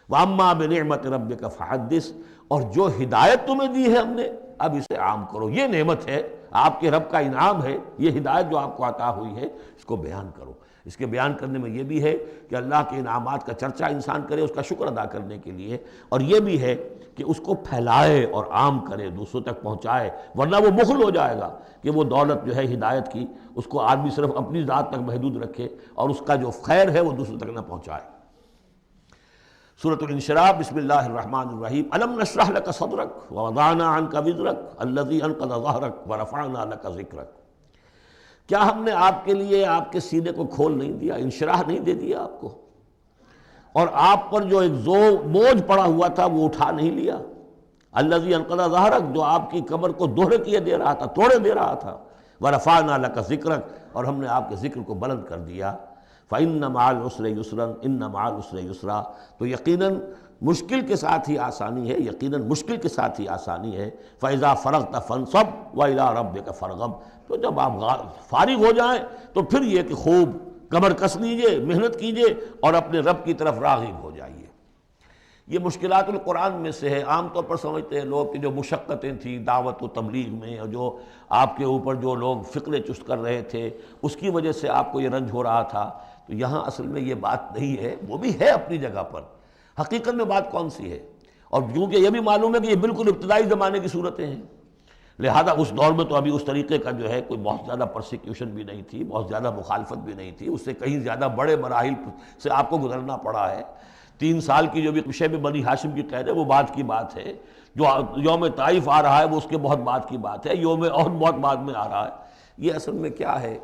وَأَمَّا بِنِعْمَةِ رَبِّكَ فَحَدِّثْ، اور جو ہدایت تمہیں دی ہے ہم نے اب اسے عام کرو، یہ نعمت ہے، آپ کے رب کا انعام ہے، یہ ہدایت جو آپ کو عطا ہوئی ہے اس کو بیان کرو۔ اس کے بیان کرنے میں یہ بھی ہے کہ اللہ کے انعامات کا چرچا انسان کرے اس کا شکر ادا کرنے کے لیے، اور یہ بھی ہے کہ اس کو پھیلائے اور عام کرے، دوسروں تک پہنچائے، ورنہ وہ بخل ہو جائے گا کہ وہ دولت جو ہے ہدایت کی اس کو آدمی صرف اپنی ذات تک محدود رکھے اور اس کا جو خیر ہے وہ دوسروں تک نہ پہنچائے۔ سورۃ الانشراح، بسم اللہ الرحمن الرحیم۔ الم نشرح لک صدرک ووضعنا عنک وزرک الذی انقض ظہرک ورفعنا لک ذکرک۔ کیا ہم نے آپ کے لیے آپ کے سینے کو کھول نہیں دیا، انشراح نہیں دے دیا آپ کو، اور آپ پر جو ایک بوجھ پڑا ہوا تھا وہ اٹھا نہیں لیا۔ الذی انقض ظہرک، جو آپ کی کمر کو دوہرے کیے دے رہا تھا، توڑے دے رہا تھا۔ ورفعنا لک ذکرک، اور ہم نے آپ کے ذکر کو بلند کر دیا۔ فإن مع العسر یسرا ان مع العسر یسرا، تو یقیناً مشکل کے ساتھ ہی آسانی ہے، یقیناً مشکل کے ساتھ ہی آسانی ہے۔ فإذا فرغت فانصب وإلى ربك فارغب، تو جب آپ فارغ ہو جائیں تو پھر یہ کہ خوب کمر کس لیجئے، محنت کیجئے اور اپنے رب کی طرف راغب ہو جائیے۔ یہ مشکلات القرآن میں سے ہے۔ عام طور پر سمجھتے ہیں لوگ کہ جو مشقتیں تھیں دعوت و تبلیغ میں، اور جو آپ کے اوپر جو لوگ فکرے چست کر رہے تھے اس کی وجہ سے آپ کو یہ رنج ہو رہا تھا، تو یہاں اصل میں یہ بات نہیں ہے، وہ بھی ہے اپنی جگہ پر، حقیقت میں بات کون سی ہے؟ اور کیونکہ یہ بھی معلوم ہے کہ یہ بالکل ابتدائی زمانے کی صورتیں ہیں، لہذا اس دور میں تو ابھی اس طریقے کا جو ہے کوئی بہت زیادہ پرسیکیوشن بھی نہیں تھی، بہت زیادہ مخالفت بھی نہیں تھی، اس سے کہیں زیادہ بڑے مراحل سے آپ کو گزرنا پڑا ہے۔ 3 سال کی جو بھی شیب بنی ہاشم کی قید ہے وہ بعد کی بات ہے، جو یوم طائف آ رہا ہے وہ اس کے بہت بعد کی بات ہے، یوم اور بہت بعد میں آ رہا ہے۔ یہ اصل میں کیا ہے،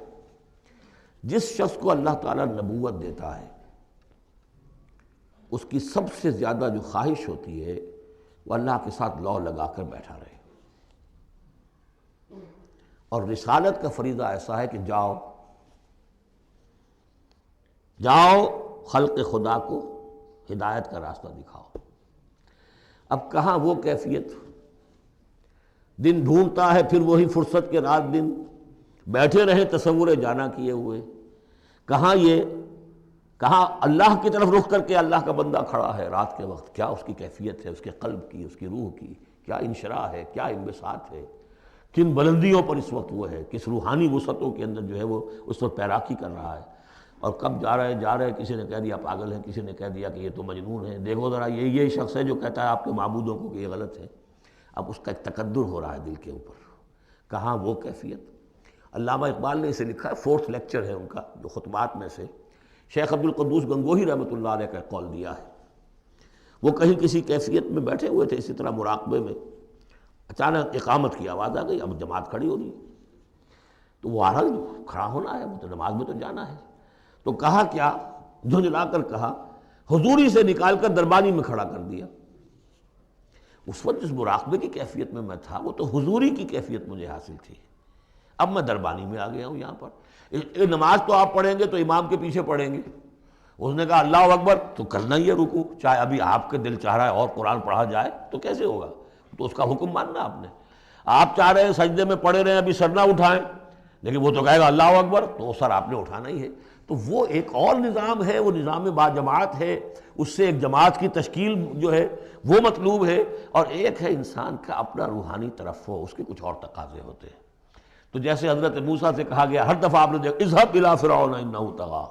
جس شخص کو اللہ تعالیٰ نبوت دیتا ہے اس کی سب سے زیادہ جو خواہش ہوتی ہے وہ اللہ کے ساتھ لو لگا کر بیٹھا رہے، اور رسالت کا فریضہ ایسا ہے کہ جاؤ خلق خدا کو ہدایت کا راستہ دکھاؤ۔ اب کہاں وہ کیفیت، دن ڈھونڈتا ہے پھر وہی فرصت کے رات دن بیٹھے رہے تصور جانا کیے ہوئے، کہاں اللہ کی طرف رخ کر کے اللہ کا بندہ کھڑا ہے رات کے وقت، کیا اس کی کیفیت ہے، اس کے قلب کی، اس کی روح کی کیا انشراح ہے، کیا انبساط ہے، کن بلندیوں پر اس وقت وہ ہے، کس روحانی وسعتوں کے اندر جو ہے وہ اس وقت پیراکی کر رہا ہے، اور کب جا رہے کسی نے کہہ دیا پاگل ہے، کسی نے کہہ دیا کہ یہ تو مجنون ہے، دیکھو ذرا یہ شخص ہے جو کہتا ہے آپ کے معبودوں کو کہ یہ غلط ہے۔ اب اس کا ایک تقدر ہو رہا ہے دل کے اوپر، کہاں وہ کیفیت۔ علامہ اقبال نے اسے لکھا ہے، 4th لیکچر ہے ان کا جو خطبات میں سے، شیخ عبد القدوس گنگوہی رحمۃ اللہ علیہ کا قول دیا ہے۔ وہ کہیں کسی کیفیت میں بیٹھے ہوئے تھے اسی طرح مراقبے میں، اچانک اقامت کی آواز آ گئی، اب جماعت کھڑی ہو رہی ہے، تو وہ آ رہا کھڑا ہونا ہے، وہ تو نماز میں تو جانا ہے، تو کہا کیا، جھنجھلا کر کہا، حضوری سے نکال کر دربانی میں کھڑا کر دیا۔ اس وقت جس مراقبے کی کیفیت میں میں تھا وہ تو حضوری کی کیفیت مجھے حاصل تھی، اب میں دربانی میں آ گیا ہوں یہاں پر۔ نماز تو آپ پڑھیں گے تو امام کے پیچھے پڑھیں گے، اس نے کہا اللہ اکبر تو کرنا ہی ہے رکوع، چاہے ابھی آپ کے دل چاہ رہا ہے اور قرآن پڑھا جائے تو کیسے ہوگا، تو اس کا حکم ماننا آپ نے۔ آپ چاہ رہے ہیں سجدے میں پڑے رہے ابھی سر نہ اٹھائیں، لیکن وہ تو کہے گا اللہ اکبر، تو سر آپ نے اٹھانا ہی ہے۔ تو وہ ایک اور نظام ہے، وہ نظام باجماعت ہے، اس سے ایک جماعت کی تشکیل جو ہے وہ مطلوب ہے، اور ایک ہے انسان کا اپنا روحانی طرف ہو، اس کے کچھ اور تقاضے ہوتے ہیں۔ تو جیسے حضرت موسیٰ سے کہا گیا ہر دفعہ آپ نے دیکھا اذهب الى فرعون انه طغى،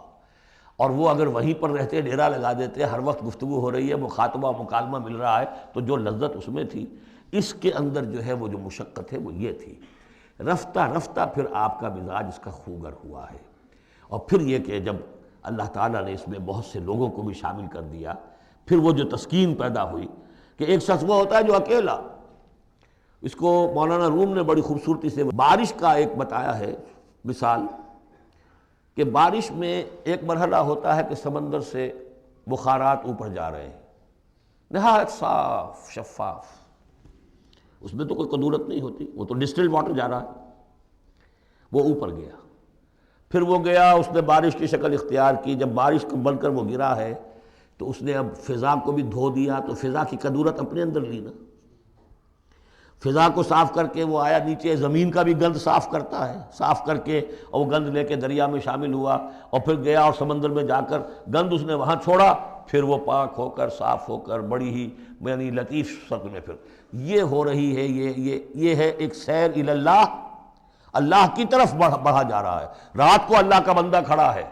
اور وہ اگر وہیں پر رہتے ڈیرا لگا دیتے، ہر وقت گفتگو ہو رہی ہے، مخاطبہ مکالمہ مل رہا ہے، تو جو لذت اس میں تھی، اس کے اندر جو ہے وہ جو مشقت ہے وہ یہ تھی۔ رفتہ رفتہ پھر آپ کا مزاج اس کا خوگر ہوا ہے، اور پھر یہ کہ جب اللہ تعالیٰ نے اس میں بہت سے لوگوں کو بھی شامل کر دیا، پھر وہ جو تسکین پیدا ہوئی کہ ایک شخص وہ ہوتا ہے جو اکیلا، اس کو مولانا روم نے بڑی خوبصورتی سے بارش کا ایک بتایا ہے مثال، کہ بارش میں ایک مرحلہ ہوتا ہے کہ سمندر سے بخارات اوپر جا رہے ہیں، نہایت صاف شفاف، اس میں تو کوئی قدورت نہیں ہوتی، وہ تو ڈسٹلڈ واٹر جا رہا ہے، وہ اوپر گیا، پھر وہ گیا، اس نے بارش کی شکل اختیار کی، جب بارش بن کر وہ گرا ہے تو اس نے اب فضا کو بھی دھو دیا، تو فضا کی قدورت اپنے اندر لی نا، فضا کو صاف کر کے وہ آیا نیچے، زمین کا بھی گند صاف کرتا ہے، صاف کر کے اور وہ گند لے کے دریا میں شامل ہوا، اور پھر گیا اور سمندر میں جا کر گند اس نے وہاں چھوڑا، پھر وہ پاک ہو کر صاف ہو کر بڑی ہی یعنی لطیف شکل میں پھر یہ ہو رہی ہے، یہ ہے ایک سیر الی اللہ، اللہ کی طرف بڑھا جا رہا ہے۔ رات کو اللہ کا بندہ کھڑا ہے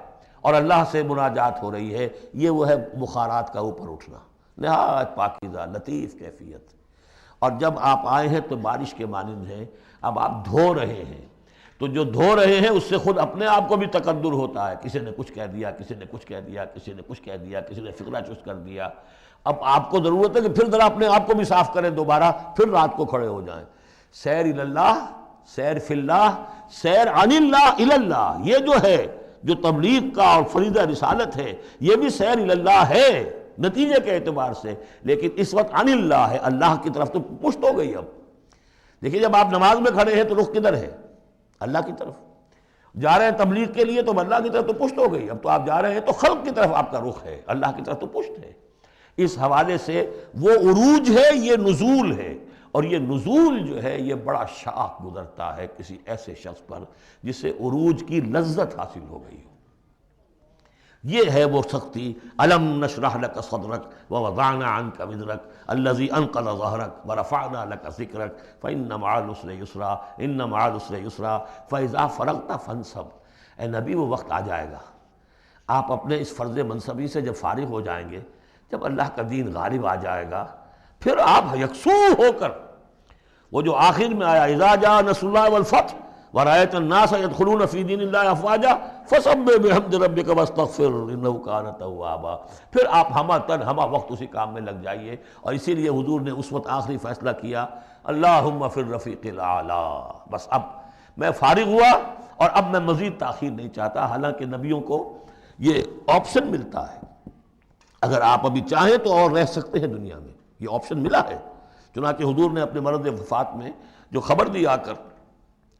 اور اللہ سے مناجات ہو رہی ہے، یہ وہ ہے بخارات کا اوپر اٹھنا، نہایت پاکیزہ لطیف کیفیت۔ اور جب آپ آئے ہیں تو بارش کے مانند ہیں، اب آپ دھو رہے ہیں، تو جو دھو رہے ہیں اس سے خود اپنے آپ کو بھی تقدر ہوتا ہے، کسی نے کچھ کہہ دیا، کسی نے کچھ کہہ دیا، کسی نے کچھ کہہ دیا، کسی نے فقرہ چست کر دیا، اب آپ کو ضرورت ہے کہ پھر ذرا اپنے آپ کو بھی صاف کریں دوبارہ، پھر رات کو کھڑے ہو جائیں۔ سیر الی اللہ، سیر فی اللہ، سیر عن اللہ الی اللہ، یہ جو ہے جو تبلیغ کا اور فریضہ رسالت ہے، یہ بھی سیر الی اللہ ہے نتیجے کے اعتبار سے، لیکن اس وقت عن اللہ ہے، اللہ کی طرف تو پشت ہو گئی۔ اب دیکھیے جب آپ نماز میں کھڑے ہیں تو رخ کدھر ہے؟ اللہ کی طرف، جا رہے ہیں تبلیغ کے لیے تو اللہ کی طرف تو پشت ہو گئی، اب تو آپ جا رہے ہیں تو خلق کی طرف آپ کا رخ ہے، اللہ کی طرف تو پشت ہے۔ اس حوالے سے وہ عروج ہے، یہ نزول ہے، اور یہ نزول جو ہے یہ بڑا شاق گزرتا ہے کسی ایسے شخص پر جسے عروج کی لذت حاصل ہو گئی ہو۔ یہ ہے وہ سختی، الم نشرح لک صدرک ووضعنا عنک وزرک الذی انقض ظہرک ورفعنا لک ذکرک فإن مع العسر یسرا ان مع العسر یسرا فإذا فرغت فانصب۔ اے نبی وہ وقت آ جائے گا، آپ اپنے اس فرض منصبی سے جب فارغ ہو جائیں گے، جب اللہ کا دین غالب آ جائے گا، پھر آپ یکسو ہو کر وہ جو آخر میں آیا اذا جاء نصر اللہ والفتح ورأیت الناس يدخلون فی دین اللہ افواجا فسبح بحمد ربک واستغفر انہ کان توابا، پھر آپ ہمہ وقت اسی کام میں لگ جائیے۔ اور اسی لیے حضور نے اس وقت آخری فیصلہ کیا، اللہم فی الرفیق الاعلی، بس اب میں فارغ ہوا اور اب میں مزید تاخیر نہیں چاہتا۔ حالانکہ نبیوں کو یہ آپشن ملتا ہے، اگر آپ ابھی چاہیں تو اور رہ سکتے ہیں دنیا میں، یہ آپشن ملا ہے۔ چنانچہ حضور نے اپنے مرض وفات میں جو خبر دی آ کر،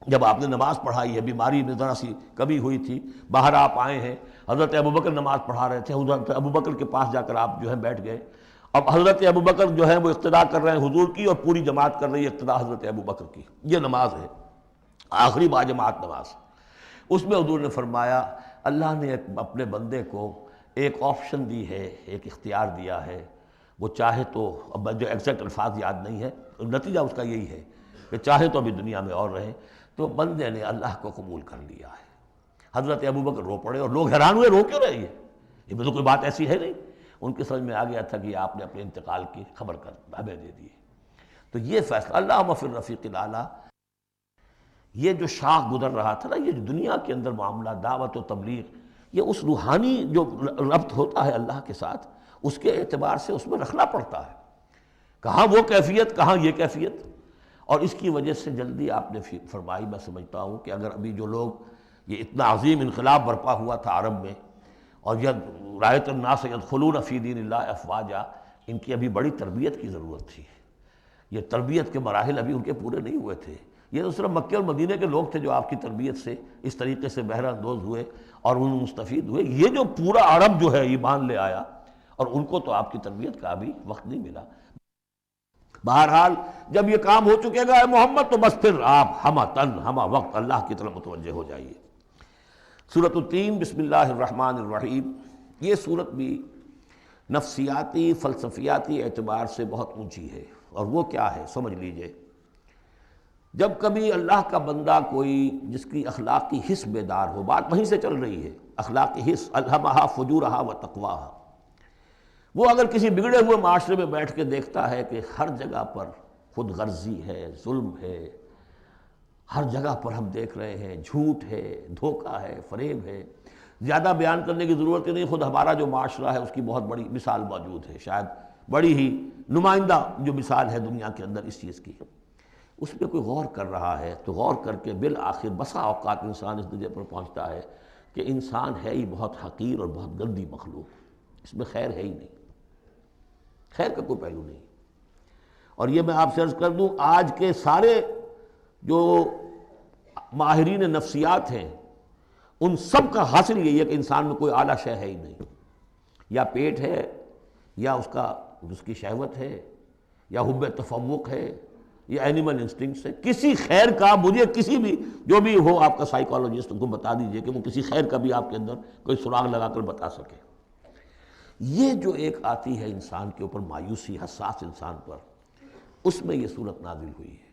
جب آپ نے نماز پڑھائی ہے، بیماری میں ذرا سی کمی ہوئی تھی، باہر آپ آئے ہیں، حضرت ابوبکر نماز پڑھا رہے تھے، حضرت ابوبکر کے پاس جا کر آپ جو ہے بیٹھ گئے، اب حضرت ابوبکر جو ہے وہ اقتداء کر رہے ہیں حضور کی، اور پوری جماعت کر رہی ہے اقتداء حضرت ابوبکر کی۔ یہ نماز ہے، آخری باجماعت نماز۔ اس میں حضور نے فرمایا اللہ نے اپنے بندے کو ایک آپشن دی ہے، ایک اختیار دیا ہے، وہ چاہے تو، اب جو ایگزیکٹ الفاظ یاد نہیں ہے، نتیجہ اس کا یہی ہے کہ چاہے تو ابھی دنیا میں اور رہے، تو بندے نے اللہ کو قبول کر لیا ہے۔ حضرت ابوبکر رو پڑے، اور لوگ حیران ہوئے، رو کیوں رہی ہے، یہ میں تو کوئی بات ایسی ہے نہیں۔ ان کی سمجھ میں آ گیا تھا کہ آپ نے اپنے انتقال کی خبر کر ہمیں دے دی ہے۔ تو یہ فیصلہ اللہم فی الرفیق الاعلی، یہ جو شاخ گزر رہا تھا نا، یہ جو دنیا کے اندر معاملہ دعوت و تبلیغ، یہ اس روحانی جو ربط ہوتا ہے اللہ کے ساتھ، اس کے اعتبار سے اس میں رکھنا پڑتا ہے، کہاں وہ کیفیت، کہاں یہ کیفیت۔ اور اس کی وجہ سے جلدی آپ نے فرمائی، میں سمجھتا ہوں کہ اگر ابھی جو لوگ، یہ اتنا عظیم انقلاب برپا ہوا تھا عرب میں، اور یہ رأیت الناس يدخلون فی دین اللہ افواجا، ان کی ابھی بڑی تربیت کی ضرورت تھی۔ یہ تربیت کے مراحل ابھی ان کے پورے نہیں ہوئے تھے۔ یہ تو صرف مکہ اور مدینہ کے لوگ تھے جو آپ کی تربیت سے اس طریقے سے بہرہ اندوز ہوئے اور ان مستفید ہوئے۔ یہ جو پورا عرب جو ہے ایمان لے آیا، اور ان کو تو آپ کی تربیت کا ابھی وقت نہیں ملا۔ بہرحال جب یہ کام ہو چکے گا اے محمد، تو بس پھر آپ ہمہ وقت اللہ کی طرف متوجہ ہو جائیے۔ سورۃ التین، بسم اللہ الرحمن الرحیم۔ یہ سورت بھی نفسیاتی فلسفیاتی اعتبار سے بہت اونچی ہے، اور وہ کیا ہے سمجھ لیجئے۔ جب کبھی اللہ کا بندہ کوئی جس کی اخلاقی حس بیدار ہو، بات وہیں سے چل رہی ہے، اخلاقی حص الہمہا فجورہا و تقواہا۔ وہ اگر کسی بگڑے ہوئے معاشرے میں بیٹھ کے دیکھتا ہے کہ ہر جگہ پر خود غرضی ہے، ظلم ہے، ہر جگہ پر ہم دیکھ رہے ہیں جھوٹ ہے، دھوکہ ہے، فریب ہے، زیادہ بیان کرنے کی ضرورت ہی نہیں، خود ہمارا جو معاشرہ ہے اس کی بہت بڑی مثال موجود ہے، شاید بڑی ہی نمائندہ جو مثال ہے دنیا کے اندر اس چیز کی، اس پہ کوئی غور کر رہا ہے تو غور کر کے بالآخر بسا اوقات انسان اس درجے پر پہنچتا ہے کہ انسان ہے ہی بہت حقیر اور بہت گندی مخلوق، اس میں خیر ہے ہی نہیں، خیر کا کوئی پہلو نہیں۔ اور یہ میں آپ سے عرض کر دوں، آج کے سارے جو ماہرین نفسیات ہیں ان سب کا حاصل یہی ہے کہ انسان میں کوئی اعلیٰ شے ہے ہی نہیں، یا پیٹ ہے، یا اس کی شہوت ہے، یا حب تفوق ہے، یا اینیمل انسٹنکٹس ہے، کسی خیر کا مجھے کسی بھی جو بھی ہو آپ کا سائیکالوجسٹ کو بتا دیجئے کہ وہ کسی خیر کا بھی آپ کے اندر کوئی سراغ لگا کر بتا سکے۔ یہ جو ایک آتی ہے انسان کے اوپر مایوسی، حساس انسان پر، اس میں یہ صورت نازل ہوئی ہے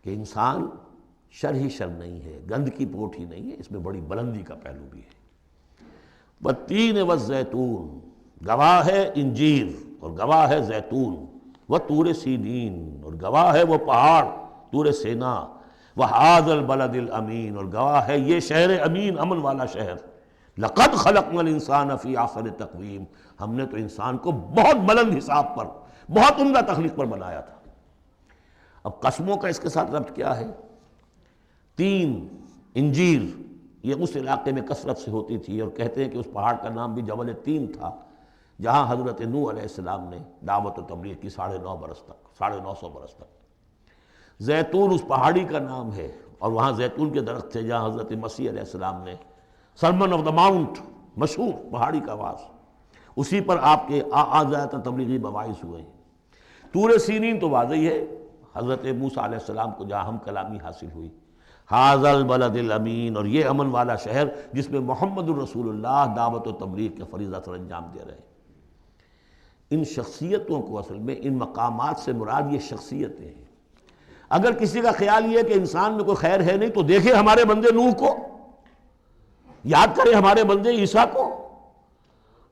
کہ انسان شر ہی شر نہیں ہے، گند کی پوٹ ہی نہیں ہے، اس میں بڑی بلندی کا پہلو بھی ہے۔ والتین والزیتون، گواہ ہے انجیر اور گواہ ہے زیتون، وطور سینین اور گواہ ہے وہ پہاڑ طور سینا، وہذا البلد الامین اور گواہ ہے یہ شہر امین، امن والا شہر۔ لقد خلقنا الانسان فی احسن تقویم، ہم نے تو انسان کو بہت بلند حساب پر، بہت عمدہ تخلیق پر بنایا تھا۔ اب قسموں کا اس کے ساتھ ربط کیا ہے؟ تین، انجیر، یہ اس علاقے میں کثرت سے ہوتی تھی، اور کہتے ہیں کہ اس پہاڑ کا نام بھی جبل تین تھا، جہاں حضرت نوح علیہ السلام نے دعوت و تبلیغ کی 950 برس تک، 950 برس تک۔ زیتون اس پہاڑی کا نام ہے، اور وہاں زیتون کے درخت تھے جہاں حضرت مسیح علیہ السلام نے سرمن آف دا ماؤنٹ، مشہور پہاڑی کا آواز، اسی پر آپ کے زیادہ تبلیغی مباحث ہوئے ہیں۔ طور سینین تو واضح ہے، حضرت موسیٰ علیہ السلام کو جہاں ہم کلامی حاصل ہوئی۔ ھذا البلد الامین، اور یہ امن والا شہر جس میں محمد الرسول اللہ دعوت و تبلیغ کے فریضہ سر انجام دے رہے ہیں۔ ان شخصیتوں کو اصل میں ان مقامات سے مراد یہ شخصیتیں ہیں۔ اگر کسی کا خیال یہ ہے کہ انسان میں کوئی خیر ہے نہیں تو دیکھیں ہمارے بندے نوح کو، یاد کریں ہمارے بندے عیسیٰ کو،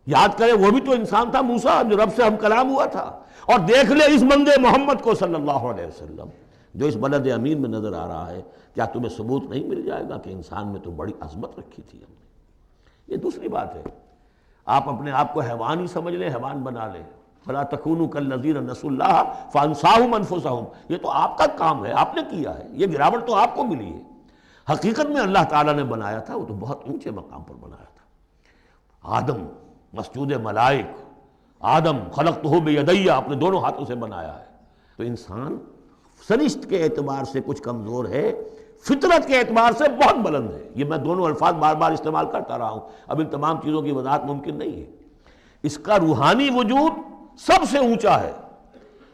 یاد کریں وہ بھی تو انسان تھا، موسیٰ جو رب سے ہم کلام ہوا تھا، اور دیکھ لیں اس بندے محمد کو صلی اللہ علیہ وسلم جو اس بلد امین میں نظر آ رہا ہے۔ کیا تمہیں ثبوت نہیں مل جائے گا کہ انسان میں تو بڑی عظمت رکھی تھی ہم نے؟ یہ دوسری بات ہے، آپ اپنے آپ کو حیوان ہی سمجھ لیں، حیوان بنا لیں۔ فَلَا تَكُونُوا كَالَّذِينَ نَسُوا اللَّهَ فَأَنسَاهُمْ أَنفُسَهُمْ، یہ تو آپ کا کام ہے، آپ نے کیا ہے، یہ گراوٹ تو آپ کو ملی ہے۔ حقیقت میں اللہ تعالیٰ نے بنایا تھا، وہ تو بہت اونچے مقام پر بنایا تھا۔ آدم مسجود ملائک، آدم خلقتہ بیدی، اپنے دونوں ہاتھوں سے بنایا ہے۔ تو انسان سرشت کے اعتبار سے کچھ کمزور ہے، فطرت کے اعتبار سے بہت بلند ہے۔ یہ میں دونوں الفاظ بار بار استعمال کرتا رہا ہوں، اب ان تمام چیزوں کی وضاحت ممکن نہیں ہے۔ اس کا روحانی وجود سب سے اونچا ہے،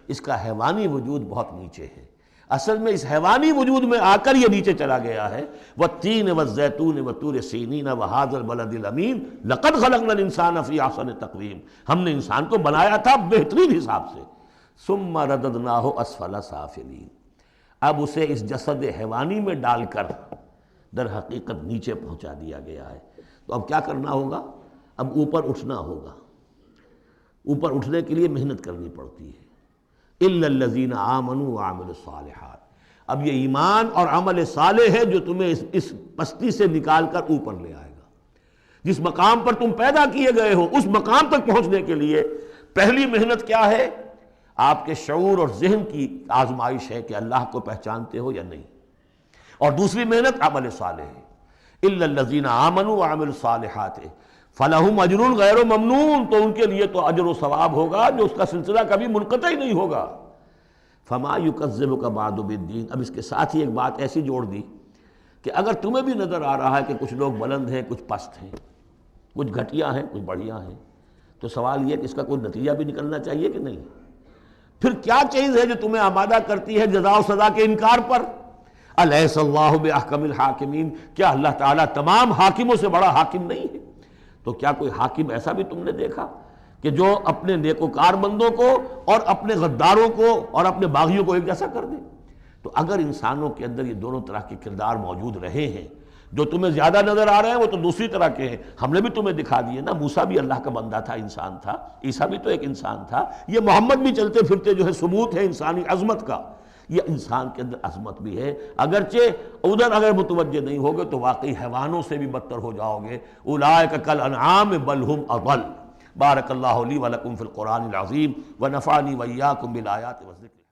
اس کا حیوانی وجود بہت نیچے ہے۔ اصل میں اس حیوانی وجود میں آ کر یہ نیچے چلا گیا ہے۔ والتین والزیتون وطور سینین وھذا البلد الامین لقد خلقنا الانسان فی احسن تقویم، ہم نے انسان کو بنایا تھا بہترین حساب سے۔ ثم رددناہ اسفل سافلین، اب اسے اس جسد حیوانی میں ڈال کر در حقیقت نیچے پہنچا دیا گیا ہے۔ تو اب کیا کرنا ہوگا؟ اب اوپر اٹھنا ہوگا۔ اوپر اٹھنے کے لیے محنت کرنی پڑتی ہے۔ الا الذین آمنوا وعملوا الصالحات، اب یہ ایمان اور عمل صالح ہے جو تمہیں اس پستی سے نکال کر اوپر لے آئے گا۔ جس مقام پر تم پیدا کیے گئے ہو اس مقام تک پہنچنے کے لیے پہلی محنت کیا ہے؟ آپ کے شعور اور ذہن کی آزمائش ہے کہ اللہ کو پہچانتے ہو یا نہیں، اور دوسری محنت عمل صالح ہے۔ الا الذین آمنوا وعملوا الصالحات فلہم اجر غیر ممنون، تو ان کے لیے تو اجر و ثواب ہوگا جو اس کا سلسلہ کبھی منقطع ہی نہیں ہوگا۔ فما یکذبک بعد بالدین، اب اس کے ساتھ ہی ایک بات ایسی جوڑ دی کہ اگر تمہیں بھی نظر آ رہا ہے کہ کچھ لوگ بلند ہیں، کچھ پست ہیں، کچھ گھٹیا ہیں، کچھ بڑھیا ہیں، تو سوال یہ کہ اس کا کوئی نتیجہ بھی نکلنا چاہیے کہ نہیں؟ پھر کیا چیز ہے جو تمہیں آمادہ کرتی ہے جزا و سزا کے انکار پر؟ الیس اللہ باحکم الحاکمین، کیا اللہ تعالیٰ تمام حاکموں سے بڑا حاکم نہیں ہے؟ تو کیا کوئی حاکم ایسا بھی تم نے دیکھا کہ جو اپنے نیکوکار بندوں کو اور اپنے غداروں کو اور اپنے باغیوں کو ایک جیسا کر دے؟ تو اگر انسانوں کے اندر یہ دونوں طرح کے کردار موجود رہے ہیں جو تمہیں زیادہ نظر آ رہے ہیں وہ تو دوسری طرح کے ہیں، ہم نے بھی تمہیں دکھا دیے نا۔ موسیٰ بھی اللہ کا بندہ تھا، انسان تھا، عیسیٰ بھی تو ایک انسان تھا، یہ محمد بھی چلتے پھرتے جو ہے ثبوت ہے انسانی عظمت کا، یہ انسان کے اندر عظمت بھی ہے۔ اگرچہ ادھر اگر متوجہ نہیں ہوگے تو واقعی حیوانوں سے بھی بدتر ہو جاؤ گے۔ اولئک کالانعام بل ھم اضل۔ بارک اللہ لی ولکم فی القرآن العظیم ونفعنی وإیاکم بالآیات والذکر۔